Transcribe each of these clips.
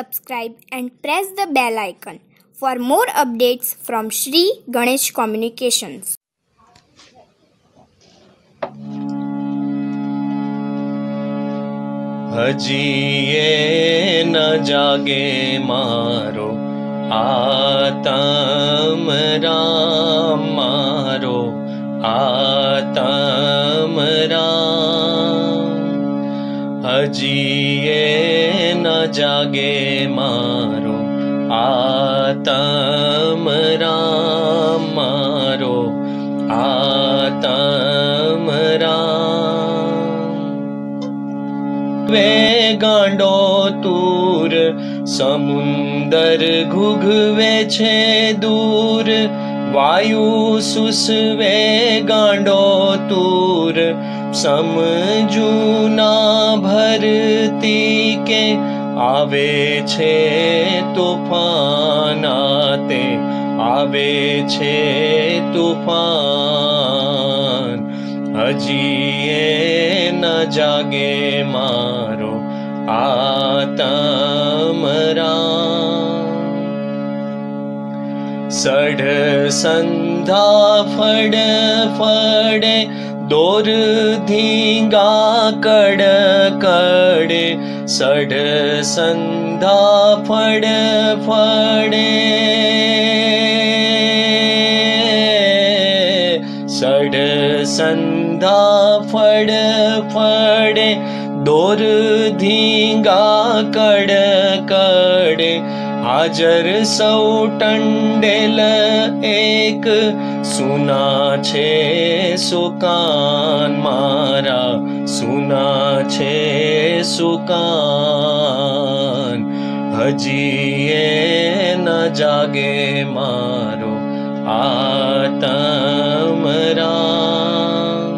subscribe and press the bell icon for more updates from Shri Ganesh Communications. हजिए न जागे मारो आत्म राम मारो आत्म राम। हजिए न जागे मारो आत्म राम मारो आत्म राम। वे गांडो तूर समुंदर घुघवे छे दूर वायु सुसवे गांडो तूर समझू ना भरती के आवे छे तूफान आते आवे छे तूफान। हजिए न जागे मारो आत्म राम। सढ़ संधा फड़ फड़े दोर धींगा कड़ कड़े सढ़ संधा फड़ फड़े सढ़ संधा फड़ फड़े दोर धींगा कड़ कड़े हाजर सौ टंडेल एक सुना छे सुकान मारा सुना छे सुकान। हजिए न जागे मारो आत्म राम।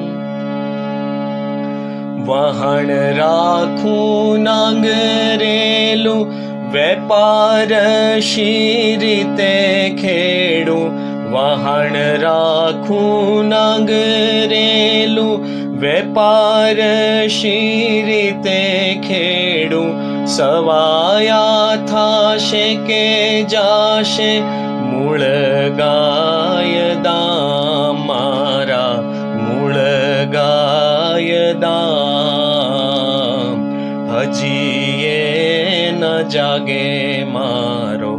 वहण राखू नांगरेलू वेपार शीरीते खेड़ू वहण राखू नांगरेलू वेपार शीरीते खेड़ू। सवाया थाशे के जाशे मूळ गाय दाम मारा मूळ गाय दाम। हजिए न जागे मारो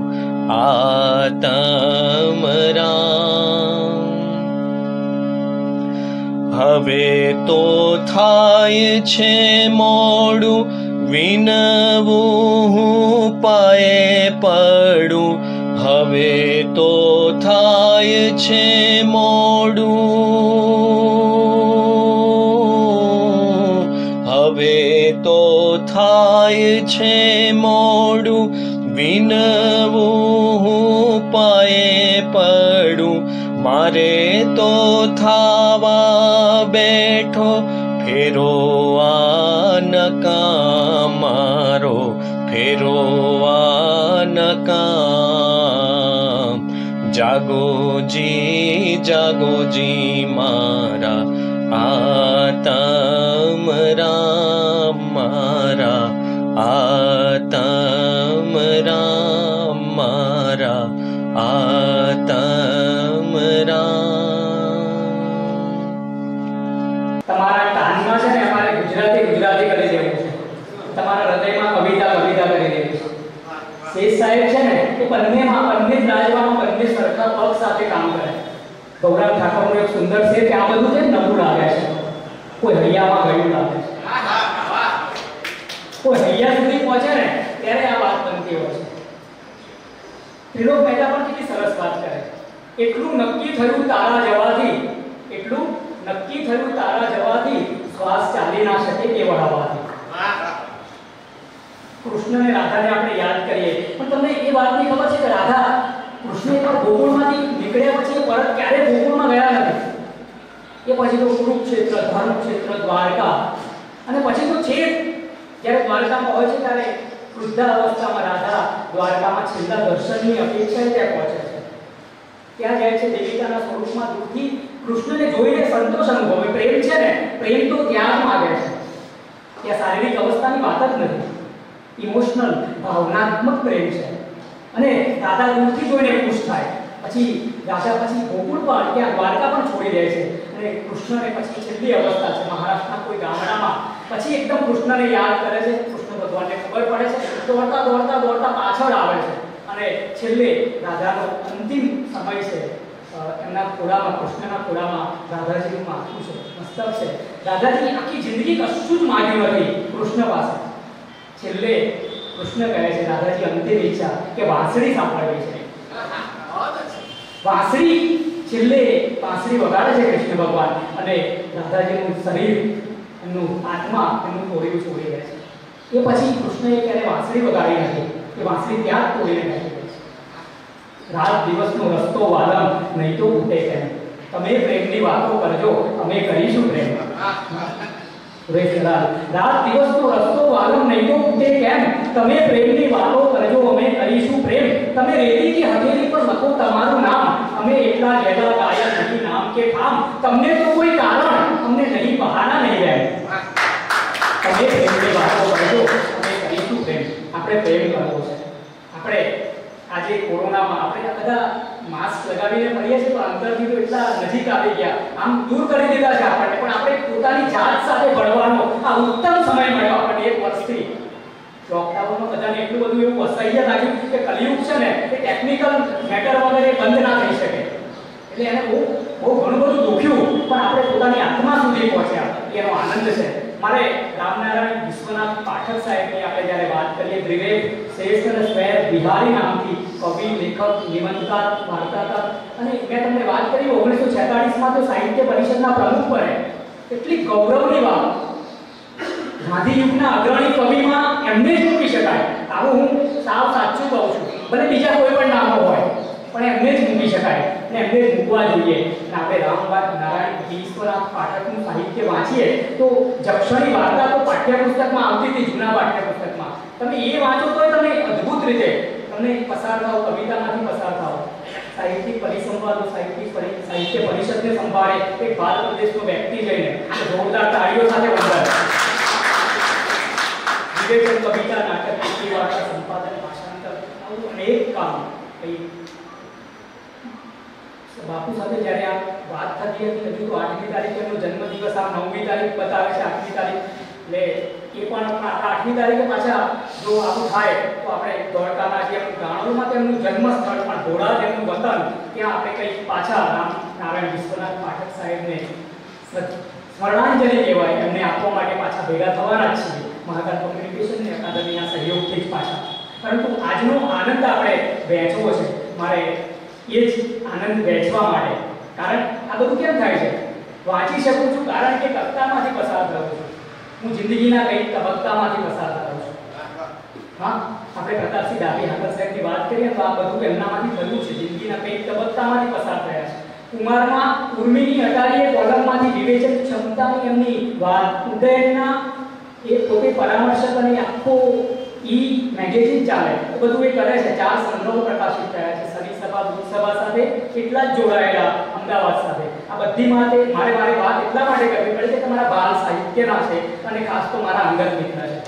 आत्म राम। हवे तो थाय छे मोडू विनवू हूँ पाए पड़ू। हवे तो थाय छे मोडू हवे तो थाय छे मोडू विनवू हूँ पाए पड़ू। मारे तो थावा बैठो फेरो नकाम मारो फेरो नकाम। जागो जी मारा आत्म राम मारा आत्म राम मारा आत्म राम। તમારા કાનમાં છે ને અમારે ગુજરાતી કરી દેવું છે તમારા હૃદયમાં કવિતા કરી દેવું છે। શેષ સાહેબ છે ને એ બંને રાજમાં બંને સરખા પગ સાથે કામ કરે। ગૌરવ ઠાકોરનું એક સુંદર છે કે આ બધું છે નવું લાગે છે કોઈ હૈયામાં ગયું લાગે છે કોઈ હૈયા સુધી પહોંચે ને ત્યારે આ વાત બનતી હોય છે। ત્રિલોક મહેતા પણ કેટલી સરસ વાત કરે એટલું નક્કી થયું તારા જવાથી એટલું નક્કી થયું તારા જવાથી શ્વાસ ચાલી ના શકે એ વળાવાથી। કૃષ્ણ અને રાધાને આપણે યાદ કરીએ પણ તમને એ વાતની ખબર છે કે રાધા કૃષ્ણ એકવાર ગોકુળમાંથી નીકળ્યા પછી પરત ક્યારે ગોકુળમાં ગયા નથી। એ પછી તો કુરુક્ષેત્ર ધર્મક્ષેત્ર દ્વારકા અને પછી તો છેક જ્યારે દ્વારકામાં હોય છે ત્યારે વૃદ્ધાવસ્થામાં રાધા દ્વારકામાં છેલ્લા દર્શનની અપેક્ષાએ ત્યાં પહોંચે છે। ત્યાં જાય છે દેવિકાના સ્વરૂપમાં દૂરથી કૃષ્ણને જોઈને સંતોષ અનુભવે। પ્રેમ છે ને પ્રેમ તો ત્યાગ માંગે છે ત્યાં શારીરિક અવસ્થાની વાત જ નથી। ઇમોશનલ ભાવનાત્મક પ્રેમ છે. અને રાધા દૂરથી જોઈને ખુશ થાય. પછી રાધા પછી ગોકુળ પણ ત્યાં દ્વારકા પણ છોડી દે છે અને કૃષ્ણને પછી છેલ્લી અવસ્થા છે મહારાષ્ટ્રના કોઈ ગામડામાં પછી એકદમ કૃષ્ણને યાદ કરે છે. કૃષ્ણ ભગવાનને ખબર પડે છે, દોડતા દોડતા દોડતા પાછળ આવે છે અને છેલ્લે રાધાનો અંતિમ સમય છે. એમના ખોળામાં, કૃષ્ણના ખોળામાં રાધાજીનું માથું છે, મસ્તક છે. રાધાજી આખી જિંદગી કશું જ માંગ્યું નથી કૃષ્ણ પાસે. છેલ્લે કૃષ્ણ કહે છે, રાધાજી અંતિમ ઈચ્છા કે વાંસળી સાંભળવી છે. વાંસળી છેલ્લે વાંસળી વગાડે છે કૃષ્ણ ભગવાન અને રાધાજીનું શરીર, એમનું આત્મા, એમનું તોડિયું છોડી દે છે. એ પછી કૃષ્ણએ ક્યારે વાંસળી વગાડી નથી, એ વાંસળી ત્યાં જ તોડીને બેઠી ગઈ છે. રાત દિવસનો રસ્તો વાલમ નહીં તો ઉઠે કેમ, તમે પ્રેમની વાતો કરજો અમે કરીશું પ્રેમ. રાત દિવસનો રસ્તો વાલમ નહીં તો ઉઠે કેમ, તમે પ્રેમની વાતો કરજો અમે કરીશું પ્રેમ. તમે રેતીની હથેળી પર લખો તમારું નામ, અમે એટલા જેટલા ગાયક નથી નામ કે ઠામ. તમને તો કોઈ કારણ, અમને નહીં બહાના નહીં રહે. તમે પ્રેમની વાતો કરજો અમે કરીશું પ્રેમ. આપણે પ્રેમ કરવો છે. આપણે આજે કોરોનામાં આપણે બધા માસ્ક લગાવીને ફરીએ છીએ પણ અંતરથી તો એટલા નજીક આવી ગયા, આમ દૂર કરી દીધા છે આપણને. પણ આપણે પોતાની જાત સાથે ભળવાનો આ ઉત્તમ સમય મળ્યો આપણને એક વર્ષથી. લોકડાઉનમાં બધાને એટલું બધું એવું અસહ્ય લાગ્યું કે કલિયુગ છે ને એ ટેકનિકલ મેટર વગર એ બંધ ના થઈ શકે. એટલે એને બહુ ઘણું બધું દુખ્યું પણ આપણે પોતાની આત્મા સુધી પહોંચ્યા, એનો આનંદ છે. મારે રામનારાયણ વિશ્વનાથ પાઠક સાહેબની આપણે જ્યારે વાત કરીએ, દ્વિવેદ શ્રેષ્ઠ અને સ્વૈર બિહારી નામથી કવિ, લેખક, નિબંધકાર, વાર્તાકાર. અને મેં તમને વાત કરી 1946માં તો સાહિત્ય પરિષદના પ્રમુખ બને. કેટલી ગૌરવની વાત. ગાંધી યુગના અગ્રણી કવિમાં એમને જ મૂકી શકાય. આવું હું સાવ સાચું કહું છું. ભલે બીજા કોઈ પણ નામો હોય પણ એમને જ મૂકી શકાય અને એમને જ મૂકવા જોઈએ. અને આપણે રામનારાયણ વિશ્વનાથ પાઠકનું સાહિત્ય વાંચીએ તો જક્ષણી વાર્તા તો પાઠ્યપુસ્તકમાં આવતી હતી, જૂના પાઠ્યપુસ્તકમાં. તમે એ વાંચો તો તમે અદ્ભુત રીતે તમને પસાર થાઓ, કવિતામાંથી પસાર થાઓ. સાહિત્યિક પરિસંવાદો, સાહિત્ય પરિષદને સંભાળે એક ભારત પ્રદેશનો વ્યક્તિ જઈને જોરદાર તાળીઓ સાથે વંદન. વિવેચન, કવિતા, નાટક, વાર્તા, સંપાદન, ભાષાંતર, આવું અનેક કામ. બાપુ સાથે જ્યારે આ વાત થતી હતી, હજુ તો 8મી તારીખે એમનો જન્મદિવસ, આ 9મી તારીખ બતાવે છે, 8મી તારીખ. એટલે એ પણ આપણા 8મી તારીખે પાછા જો આવું થાય તો આપણે દ્વારકાના જે ગાણોમાં તેમનું જન્મસ્થળ પણ ઘોડા તેમનું વતન, ત્યાં આપણે કંઈક પાછા રામનારાયણ વિશ્વનાથ પાઠક સાહેબને સ્મરણાંજલિ કહેવાય એમને આપવા માટે પાછા ભેગા થવાના જ છીએ મહાકાલ કોમ્યુનિકેશન અકાદમીના સહયોગથી જ પાછા. પરંતુ આજનો આનંદ આપણે વહેંચવો છે. મારે એ જ આનંદ વહેંચવા માટે, કારણ આ બધું કેમ થાય છે? વાંચી શકું છું કારણ કે કવિતામાંથી પસાર થયો છું. હું જિંદગીના કંઈક તબક્કામાંથી પસાર થયો છું. હા, આપણે પ્રતાપસિંહ ડાભી હાકર સાહેબની વાત કરીએ તો આ બધું એમનામાંથી થયું છે. જિંદગીના કંઈક તબક્કામાંથી પસાર થયા છે. કુમારમાં ઉર્મિની અટારીએ કોલમમાંથી વિવેચન ક્ષમતાની એમની વાત, ઉદયનના એ પોતે પરામર્શક અને આખો મેગેઝિન ચાલે એ બધું એ કરે છે. 4 સંગ્રહો પ્રકાશિત થયા છે. સભા બુક સભા સાથે કેટલા જ જોડાયેલા, અમદાવાદ સાથે. આ બધી માટે મારે વાત એટલા માટે કરવી પડે કે તમારા બાળ સાહિત્યના છે અને ખાસ તો મારા અંગત મિત્ર છે.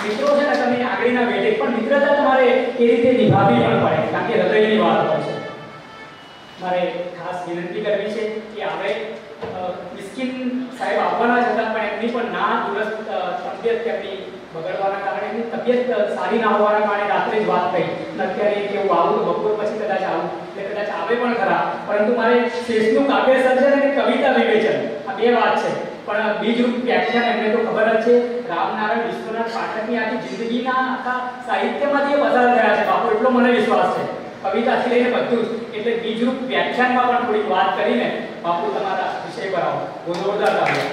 મિત્રો છે ને તમે આગળના વેટે પણ મિત્રતા તમારે એ રીતે નિભાવવી પણ પડે કારણ કે હૃદયની વાત હોય છે. મારે ખાસ વિનંતી કરવી છે કે આપણે મિસ્કિન સાહેબ આવવાના જ હતા પણ એમની પણ ના દુરસ્ત તબિયત તેમની બગડવાના કારણે એમની તબિયત સારી ના હોવાના કારણે રાત્રે જ વાત થઈ. અત્યારે કેવું આવું તો બપોર પછી કદાચ આવું એટલે કદાચ આવે પણ ખરા. પરંતુ મારે શેષનું કાવ્ય સર્જન અને કવિતા વિવેચન આ બે વાત છે. પણ બીજરૂપ વ્યાખ્યાન એમને તો ખબર જ છે. રામનારાયણ વિશ્વનાથ પાઠકની આખી જિંદગીના આખા સાહિત્યમાંથી એ પસાર થયા છે બાપુ, એટલો મને વિશ્વાસ છે. કવિતાથી લઈને બધું જ. એટલે બીજરૂપ વ્યાખ્યાનમાં પણ થોડીક વાત કરીને બાપુ તમારા વિષય પર આવો. જોરદાર તાળીઓ.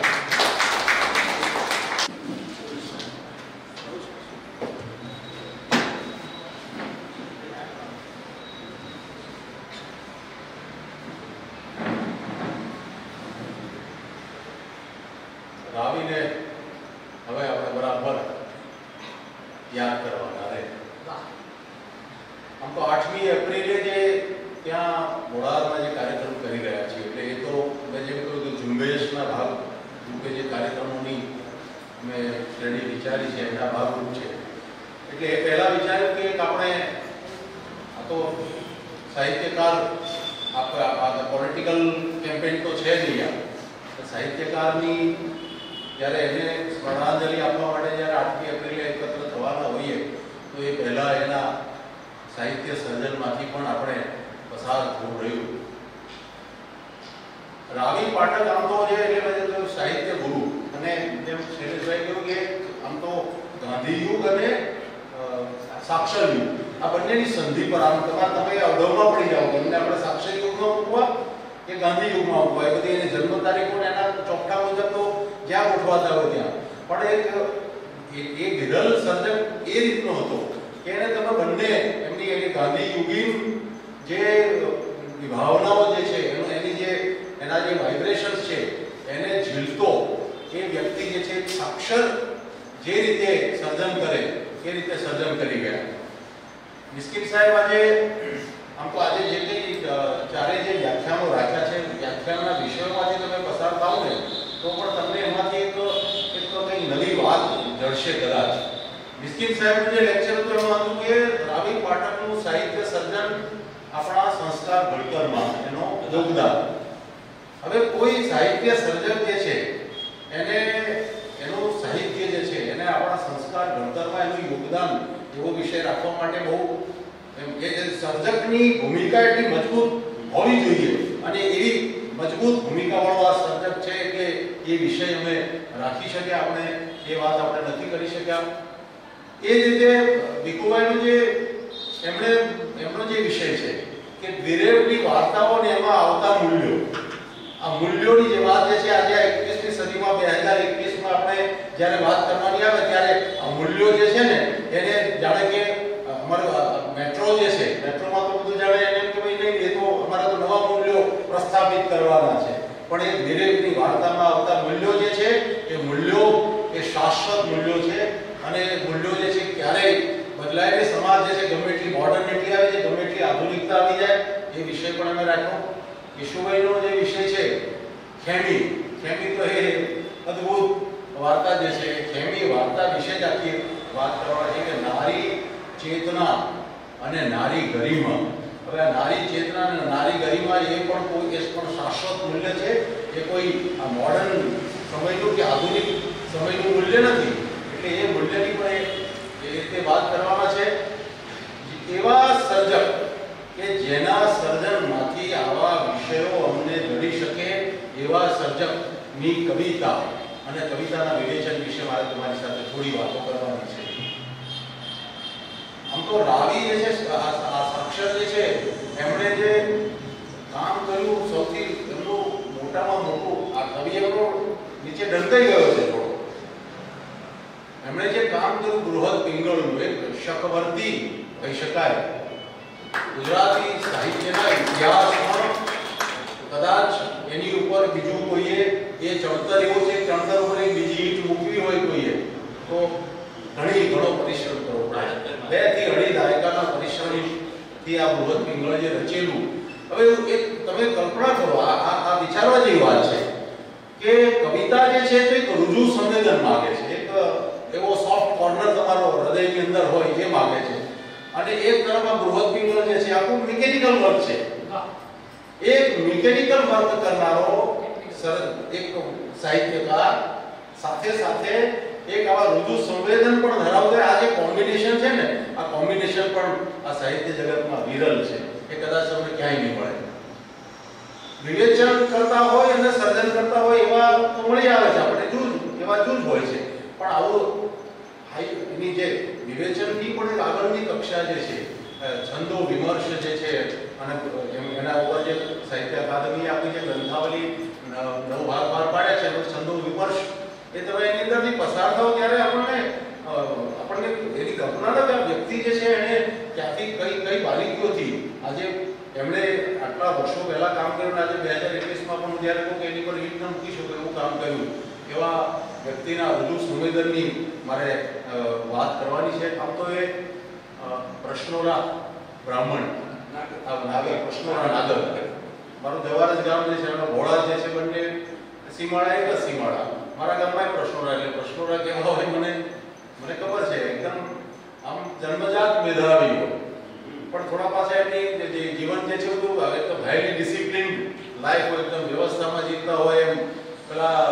રાવીને હવે આપણે બરાબર યાદ કરવાના રહે. આમ તો 8મી એપ્રિલે જે ત્યાં મોડારમાં જે કાર્યક્રમ કરી રહ્યા છીએ એટલે એ તો મેં જેમ કહ્યું કે ઝુંબેશના ભાગ રૂપે જે કાર્યક્રમોની અમે શ્રેણી વિચારી છે એના ભાગરૂપ છે. એટલે એ પહેલા વિચાર્યું કે આપણે આ તો સાહિત્યકાર આપણે પોલિટિકલ કેમ્પેન તો છે જ નહીં. સાહિત્યકારની જ્યારે એને સ્મરણાંજલિ આપવા માટે જ્યારે 8મી એપ્રિલે એકત્ર થવાના હોઈએ તો એ પહેલાં એના સાહિત્ય સર્જનમાંથી પણ આપણે પસાર થવું રહ્યું. રાવી પાઠક આમ તો જે એટલે સાહિત્ય ગુરુ, અને જેમ શૈલેષભાઈ કહ્યું કે આમ તો ગાંધી યુગ અને સાક્ષર યુગ આ બંનેની સંધિ પર આમ તમે અવઢવમાં પડી જાઓ કે એમને આપણે સાક્ષર યુગમાં મૂકવા કે ગાંધી યુગમાં મૂકવા, એ બધી એની જન્મ તારીખો એના ચોકઠા મુજબ તો જ્યાં ગોઠવાતા હોય ત્યાં. પણ એક વિરલ સર્જક એ રીતનો હતો કે એને તમે બંને એની ગાંધી યુગીન જે ભાવનાઓ જે છે એની જે એના જે વાઇબ્રેશન્સ છે એને ઝીલતો એ વ્યક્તિ જે છે સાક્ષર જે રીતે સર્જન કરે એ રીતે સર્જન કરી ગયા. મિસ્કિન સાહેબ આજે આમ તો આજે જે કંઈ ચારે જે વ્યાખ્યાનો રાખ્યા છે વ્યાખ્યાનના વિષયોમાંથી તમે પસાર થાવ ને તો પણ તમને એમાંથી એક કંઈ નવી વાત જળશે કદાચ. મિસ્કિન સાહેબનું જે લેક્ચર હતું એમાં હતું કે રાવી પાઠકનું સાહિત્ય સર્જન આપણા સંસ્કાર ઘડતરમાં એનો યોગદાન. હવે કોઈ સાહિત્ય સર્જક જે છે એને એનું સાહિત્ય જે છે એને આપણા સંસ્કાર ઘડતરમાં એનું યોગદાન એવો વિષય રાખવા માટે બહુ એ સર્જકની ભૂમિકા એટલી મજબૂત હોવી જોઈએ અને એવી મજબૂત ભૂમિકાવાળો આ સર્જક છે એટલે એ વિષય અમે રાખી શક્યા. આપણે એ વાત આપણે નથી કરી શક્યા. એ જ રીતે ભીખુભાઈનો જે એમનો જે વિષય છે કે દ્વિરેવની વાર્તાઓ ને એમાં આવતા મૂલ્યો, આ મૂલ્યોની જે વાત જે છે આજે 21મી સદીમાં 2021માં આપણે જ્યારે વાત કરવાની આવે ત્યારે આ મૂલ્યો જે છે ને એને જાણે કે અમારું મેટ્રો જે છે મેટ્રોમાં તો બધું જાણે એને કે ભાઈ નહીં એ તો અમારા તો નવા મૂલ્યો પ્રસ્થાપિત કરવાના છે. પણ એ દ્વિરેવની વાર્તામાં આવતા મૂલ્યો જે છે એ મૂલ્યો એ શાશ્વત મૂલ્યો છે અને મૂલ્યો જે છે ક્યારેય બદલાય નહીં. સમાજ જે છે ગમે એટલી મોડર્નિટી આવી જાય, ગમે એટલી આધુનિકતા આવી જાય, એ વિષય પણ અમે રાખ્યો. યશુભાઈનો જે વિષય છે ખેમી તો એ અદ્ભુત વાર્તા જે છે ખેમી વાર્તા વિશે જ આખી વાત કરવાની છે કે નારી ચેતના અને નારી ગરિમા. હવે આ નારી ચેતના અને નારી ગરિમા એ પણ કોઈ પણ શાશ્વત મૂલ્ય છે, એ કોઈ આ મોડર્ન સમયનું કે આધુનિક સમયનું મૂલ્ય નથી. એટલે એ મૂલ્યની પણ એ રીતે વાત કરવાના છે. એવા સર્જક કે જેના સર્જનમાંથી આવા વિષયો અમને ઘડી શકે એવા સર્જકની કવિતા અને કવિતાના વિવેચન વિશે મારે તમારી સાથે થોડી વાતો કરવાની છે. આમ તો રાવી જે છે આ સાક્ષર જે છે એમણે જે કામ કર્યું સૌથી એમનું મોટામાં મોટું આ કવિ એમનો નીચે ડંકાઈ ગયો છે થોડો. એમણે જે કામ કર્યું બૃહદ પિંગળનું એક શકવર્તી કહી શકાય. ગુજરાતી સાહિત્યના ઇતિહાસમાં કદાચ એની ઉપર બીજું કોઈએ એ ચણતર એવો છે ચણતર ઉપર એક બીજી ઈંટ મૂકવી હોય કોઈએ તો ઘણો પરિશ્રમ કરવો પડે. 2 થી 2.5 દાયકાના પરિશ્રમથી આ બૃહદ પિંગળ જે રચેલું. હવે એક તમે કલ્પના કરો, આ વિચારવા જેવી વાત છે કે કવિતા જે છે તે એક રુજુ સંવેદન માંગે છે, એક એવો સોફ્ટ કોર્નર તમારો હૃદયની અંદર હોય એ માંગે છે. અને એક તરફ આ બૃહદ પિંગળ જે છે આખું મિકેનિકલ વર્ક છે. એક મિકેનિકલ વર્ક કરનારો એક સાહિત્યકાર સાથે સાથે એક આવા રુજુ સંવેદન પણ ધરાવતો આ જે કોમ્બિનેશન છે ને આ કોમ્બિનેશન પણ આ સાહિત્ય જગતમાં વિરલ છે. એ કદાચ તમને ક્યાંય નહીં મળે. વિવેચન કરતા હોય અને સર્જન કરતા હોય એવા તો મળી આવે છે આપણે એવા જૂજ હોય છે. પણ આવું એની જે વિવેચનની પણ એક આગળની કક્ષા જે છે છંદો વિમર્શ જે છે અને એના ઉપર જે સાહિત્ય અકાદમી આપણી જે ગ્રંથાવલી 9 ભાગ બહાર પાડ્યા છે એનો છંદો વિમર્શ એ તમે એની અંદરથી પસાર થાવ ત્યારે આપણને એની કલ્પના કે આ વ્યક્તિ જે છે એને ક્યાંથી કઈ બારીકીઓથી આજે એમણે આટલા વર્ષો પહેલા કામ કર્યું આજે 2021માં પણ જ્યારે કહું કે એની પર ઈંટ ન મૂકી શકો એવું કામ કર્યું એવા વ્યક્તિના રુજુ સંવેદનની મારે વાત કરવાની છે. આમ તો એ પ્રશ્નોના બ્રાહ્મણ પ્રશ્નોના નાગર મારું જવારજ ગામ જે છે એના ભોળા જે છે બંને સીમાડા એક જ સીમાડા. મારા ગામમાં પ્રશ્નોરા એટલે પ્રશ્નોરા કેવા હોય મને ખબર છે. એકદમ આમ જન્મજાત મેધાવી હોય, પણ થોડા પાછા એમની જે જીવન જે છે બધું હવે તો હાઈલી ડિસિપ્લિન લાઈફ હોય, એકદમ વ્યવસ્થામાં જીવતા હોય. એમ પેલા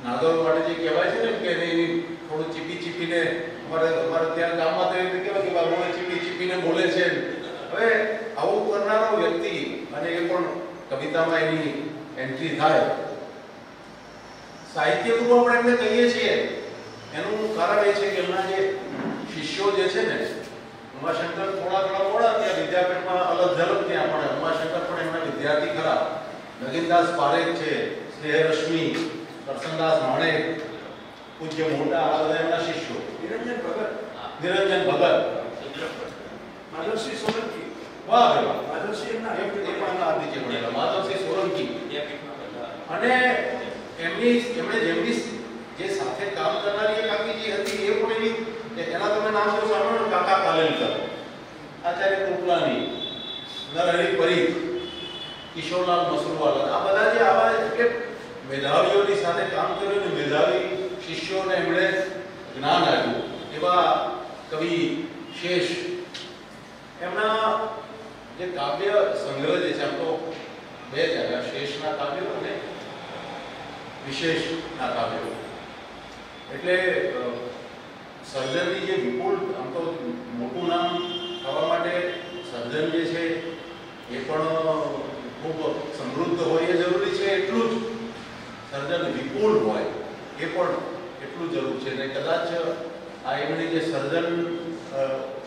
નાગર માટે જે કહેવાય છે ને કે એની થોડું ચીપીને અમારે ત્યાં ગામમાં તો એમ કહેવાય કે બાબુએ ચીપીને બોલે છે. હવે આવું કરનારો વ્યક્તિ અને એ પણ કવિતામાં એની એન્ટ્રી થાય. સાહિત્ય ગુરુ આપણે એમને કહીએ છીએ એનું કારણ એ છે કે એમના જે શિષ્યો જે છે ને, ઉમાશંકર થોડા મોડા ત્યાં વિદ્યાપીઠમાં અલગ ઝલક ત્યાં, પણ ઉમાશંકર પણ એમના વિદ્યાર્થી ખરા. નગીનદાસ પારેખ છે, સ્નેહરશ્મિ, કરસનદાસ માણેક, પૂજ્ય મોટા, આ બધા એમના શિષ્યો. નિરંજન ભગત, માધવસિંહ સોલંકી, વાહ વાહ, માધવસિંહ એમના એ પણ એમના નીચે ભણેલા માધવસિંહ સોલંકી. અને એમણે જેમની જે સાથે કામ કરનારી એક આખી જે હતી એ પણ એની એના તમે નામ જો સાંભળો ને, કાકા કાલેલકર, આચાર્ય કૃપલાની, નરહરી પરીખ, કિશોરલાલ મસરૂવાલા, આ બધા જે આવા એટલે મેધાવીઓની સાથે કામ કર્યું ને મેધાવી શિષ્યોને એમણે જ્ઞાન આપ્યું. એવા કવિ શેષ, એમના જે કાવ્ય સંગ્રહ જે છે, આમ તો બે જ આવ્યા, શેષના કાવ્યો અને વિશેષના કાવ્યો. એટલે સર્જનની જે વિપુલ, આમ તો મોટું નામ થવા માટે સર્જન જે છે એ પણ ખૂબ સમૃદ્ધ હોય એ જરૂરી છે, એટલું જ સર્જન વિપુલ હોય એ પણ એટલું જરૂર છે. ને કદાચ આ એમની જે સર્જન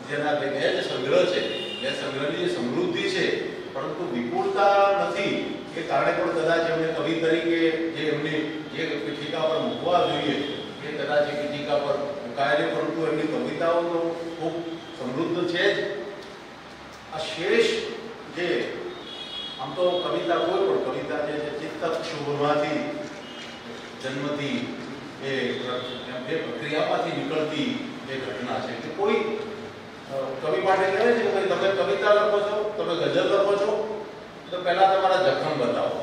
જેના બે જ સંગ્રહ છે, એ સંગ્રહની જે સમૃદ્ધિ છે પરંતુ વિપુલતા નથી, એ કારણે પણ કદાચ એમને કવિ તરીકે જે એમની જે પીઠિકા પર મૂકવા જોઈએ એ કદાચ એ પીઠિકા પર મુકાયેલી, પરંતુ એમની કવિતાઓ તો ખૂબ સમૃદ્ધ છે જ. આ શેષ જે આમ તો કવિતા કોઈ પણ કવિતા જે ચિત્તક્ષોભમાંથી જન્મથી એ પ્રક્રિયામાંથી નીકળતી જે ઘટના છે કે કોઈ કવિ માટે કહેવાય છે કે તમે કવિતા લખો છો, તમે ગઝલ લખો છો તો પહેલા તમારા જખમ બતાવો.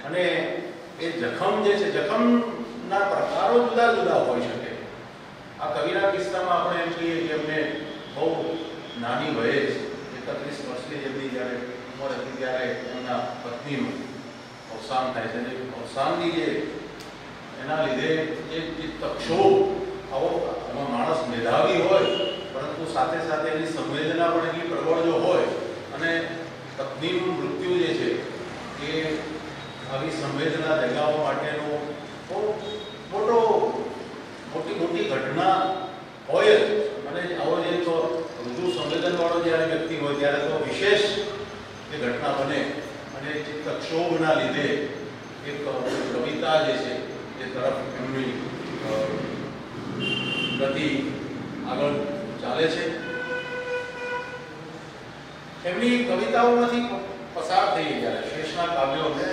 અને એ જખમ જે છે, જખમના પ્રકારો જુદા જુદા હોઈ શકે. આ કવિના કિસ્સામાં આપણે એમ કહીએ કે એમને બહુ નાની વયે જ 31 વર્ષની જેટલી જ્યારે ઉંમર હતી ત્યારે એમના પત્નીનું અવસાન થાય છે. અને અવસાનની જે એના લીધે જે તક્ષોભ, આવો એમાં માણસ મેધાવી હોય પરંતુ સાથે સાથે એની સંવેદના પણ એટલી પ્રબળ જો હોય, અને પત્નીનું મૃત્યુ જે છે એ આવી સંવેદના જગાવવા માટેનો મોટી ઘટના હોય જ. અને આવો જે તો ઋજુ સંવેદનવાળો જ્યારે વ્યક્તિ હોય ત્યારે તો વિશેષ એ ઘટના બને. અને ચિત્તક્ષોભના લીધે એક કવિતા જે છે એ તરફ એમની ગતિ આગળ ચાલે છે. એમની કવિતાઓમાંથી પસાર થઈ જ્યારે શેષના કાવ્યોને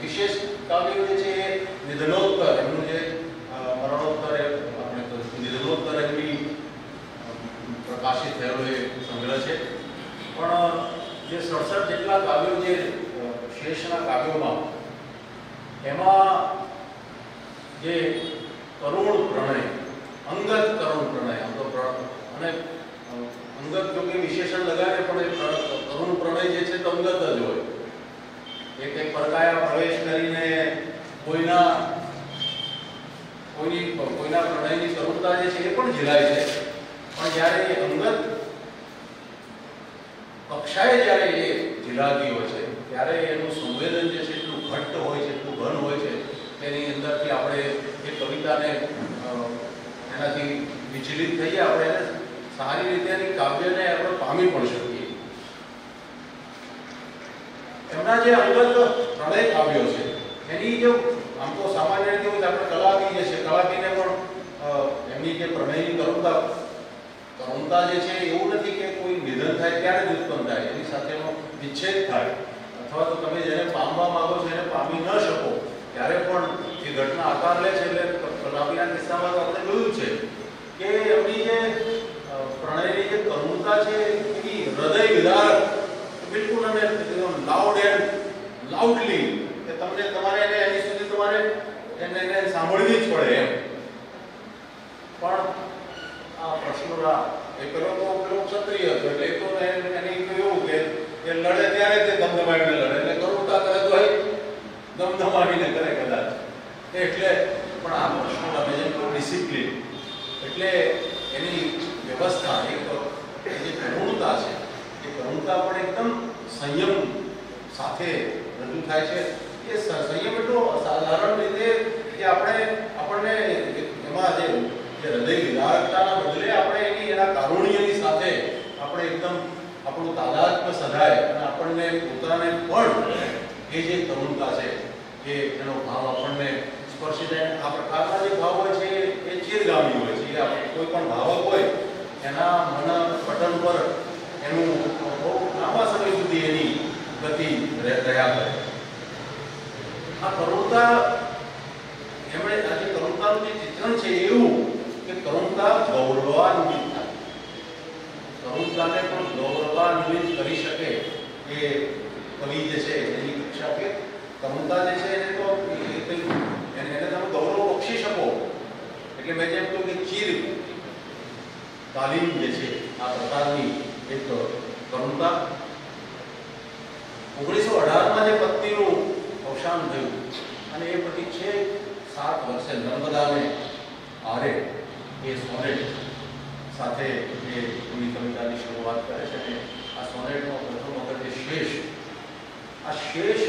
વિશેષ કાવ્યો જે છે એ નિધનોત્તર, એમનું જે મરણોત્તર આપણે નિધનોત્તર એમની પ્રકાશિત થયેલો એ સંગ્રહ છે. પણ જે 67 જેટલા કાવ્યો જે શેષના કાવ્યોમાં, એમાં જે કરુણ પ્રણય, અંગત કરુણ પ્રણય, આમ તો અને અંગત જો કે વિશેષણ લગાડે પણ એ કરુણ પ્રણય જે છે તો અંગત જ હોય. એક પરકાયા પ્રવેશ કરીને કોઈના પ્રણયની કરુણતા જે છે એ પણ ઝીલાય છે. પણ જ્યારે એ અંગત કક્ષાએ જ્યારે એ ઝીલાતી હોય છે ત્યારે એનું સંવેદન જે છે એટલું ઘટ્ટ હોય છે, એટલું ઘન હોય છે, તેની અંદરથી આપણે એ કવિતાને એનાથી વિચલિત થઈએ, આપણે એને સારી રીતે એની કાવ્યને આપણે પામી પણ શકીએ. એમના જે અંગત પ્રણય કાવ્યો છે એની જો આમ તો સામાન્ય રીતે આપણે કલાપી જે છે, કલાપીને પણ એમની જે પ્રણયની કરુણતા જે છે એવું નથી કે કોઈ નિધન થાય ત્યારે જ ઉત્પન્ન થાય, એની સાથેનો વિચ્છેદ થાય અથવા તો તમે જેને પામવા માંગો છો એને પામી ન શકો ત્યારે પણ એ ઘટના આકાર લે છે. એટલે કલાપીના કિસ્સામાં તો આપણે જોયું છે કે એમની જે પ્રણયની જે કરુણતા છે એની હૃદય વિદારક, બિલકુલ અને લાઉડ એન્ડ લાઉડલી કે તમને તમારે એને એની સુધી તમારે એને સાંભળવી જ પડે એમ. પણ આ પ્રશ્નોના એ પેલો ક્ષત્રિય હતો એટલે તો એને એવું કે લડે ત્યારે તે ધમધમાવીને લડે એટલે કરુણતા કરે તો ધમધમાવીને કરે કદાચ. એટલે પણ આ પ્રશ્નોના મેં જેમ કહ્યું ડિસિપ્લિન એટલે એની વ્યવસ્થા એક જે કરુણતા છે એ કરુણતા પણ એકદમ સંયમ સાથે રજૂ થાય છે. એ સંયમ એટલો સાધારણ રીતે કે આપણને એમાં જે હૃદય વિદારકતાના બદલે આપણે એના કારુણ્યની સાથે આપણે એકદમ આપણું તાદાત્મ્ય સધાય અને આપણને પોતાને પણ એ જે કરુણતા છે એ એનો ભાવ આપણને સ્પર્શી જાય. આ પ્રકારના જે ભાવ હોય છે એ ચિરગામી હોય છે. કોઈ પણ ભાવક હોય એના મન પટલ પર એનું બહુ લાંબા સમય સુધી એની ગતિ રહ્યા કરે. આ કરુણતા એમણે આજે કરુણતાનું જે ચિત્રણ છે એવું કે કરુણતા ગૌરવાન્વિત થાય. કરુણતાને પણ ગૌરવાન્વિત કરી શકે એ કવિ જે છે એની કક્ષા કે કરુણતા જે છે એને તો એને તમે ગૌરવ બક્ષી શકો. એટલે મેં જેમ કહ્યું કે ચીર તાલીમ જે છે આ પ્રકારની એક કરુણતા. 1918માં જે પત્નીનું અવસાન થયું અને એ પછી છે 7 વર્ષે નર્મદાને આરે એ સોનેટ સાથે એ એની કવિતાની શરૂઆત કરે છે. અને આ સોનેટનો પ્રથમ વખત એ શેષ આ શેષ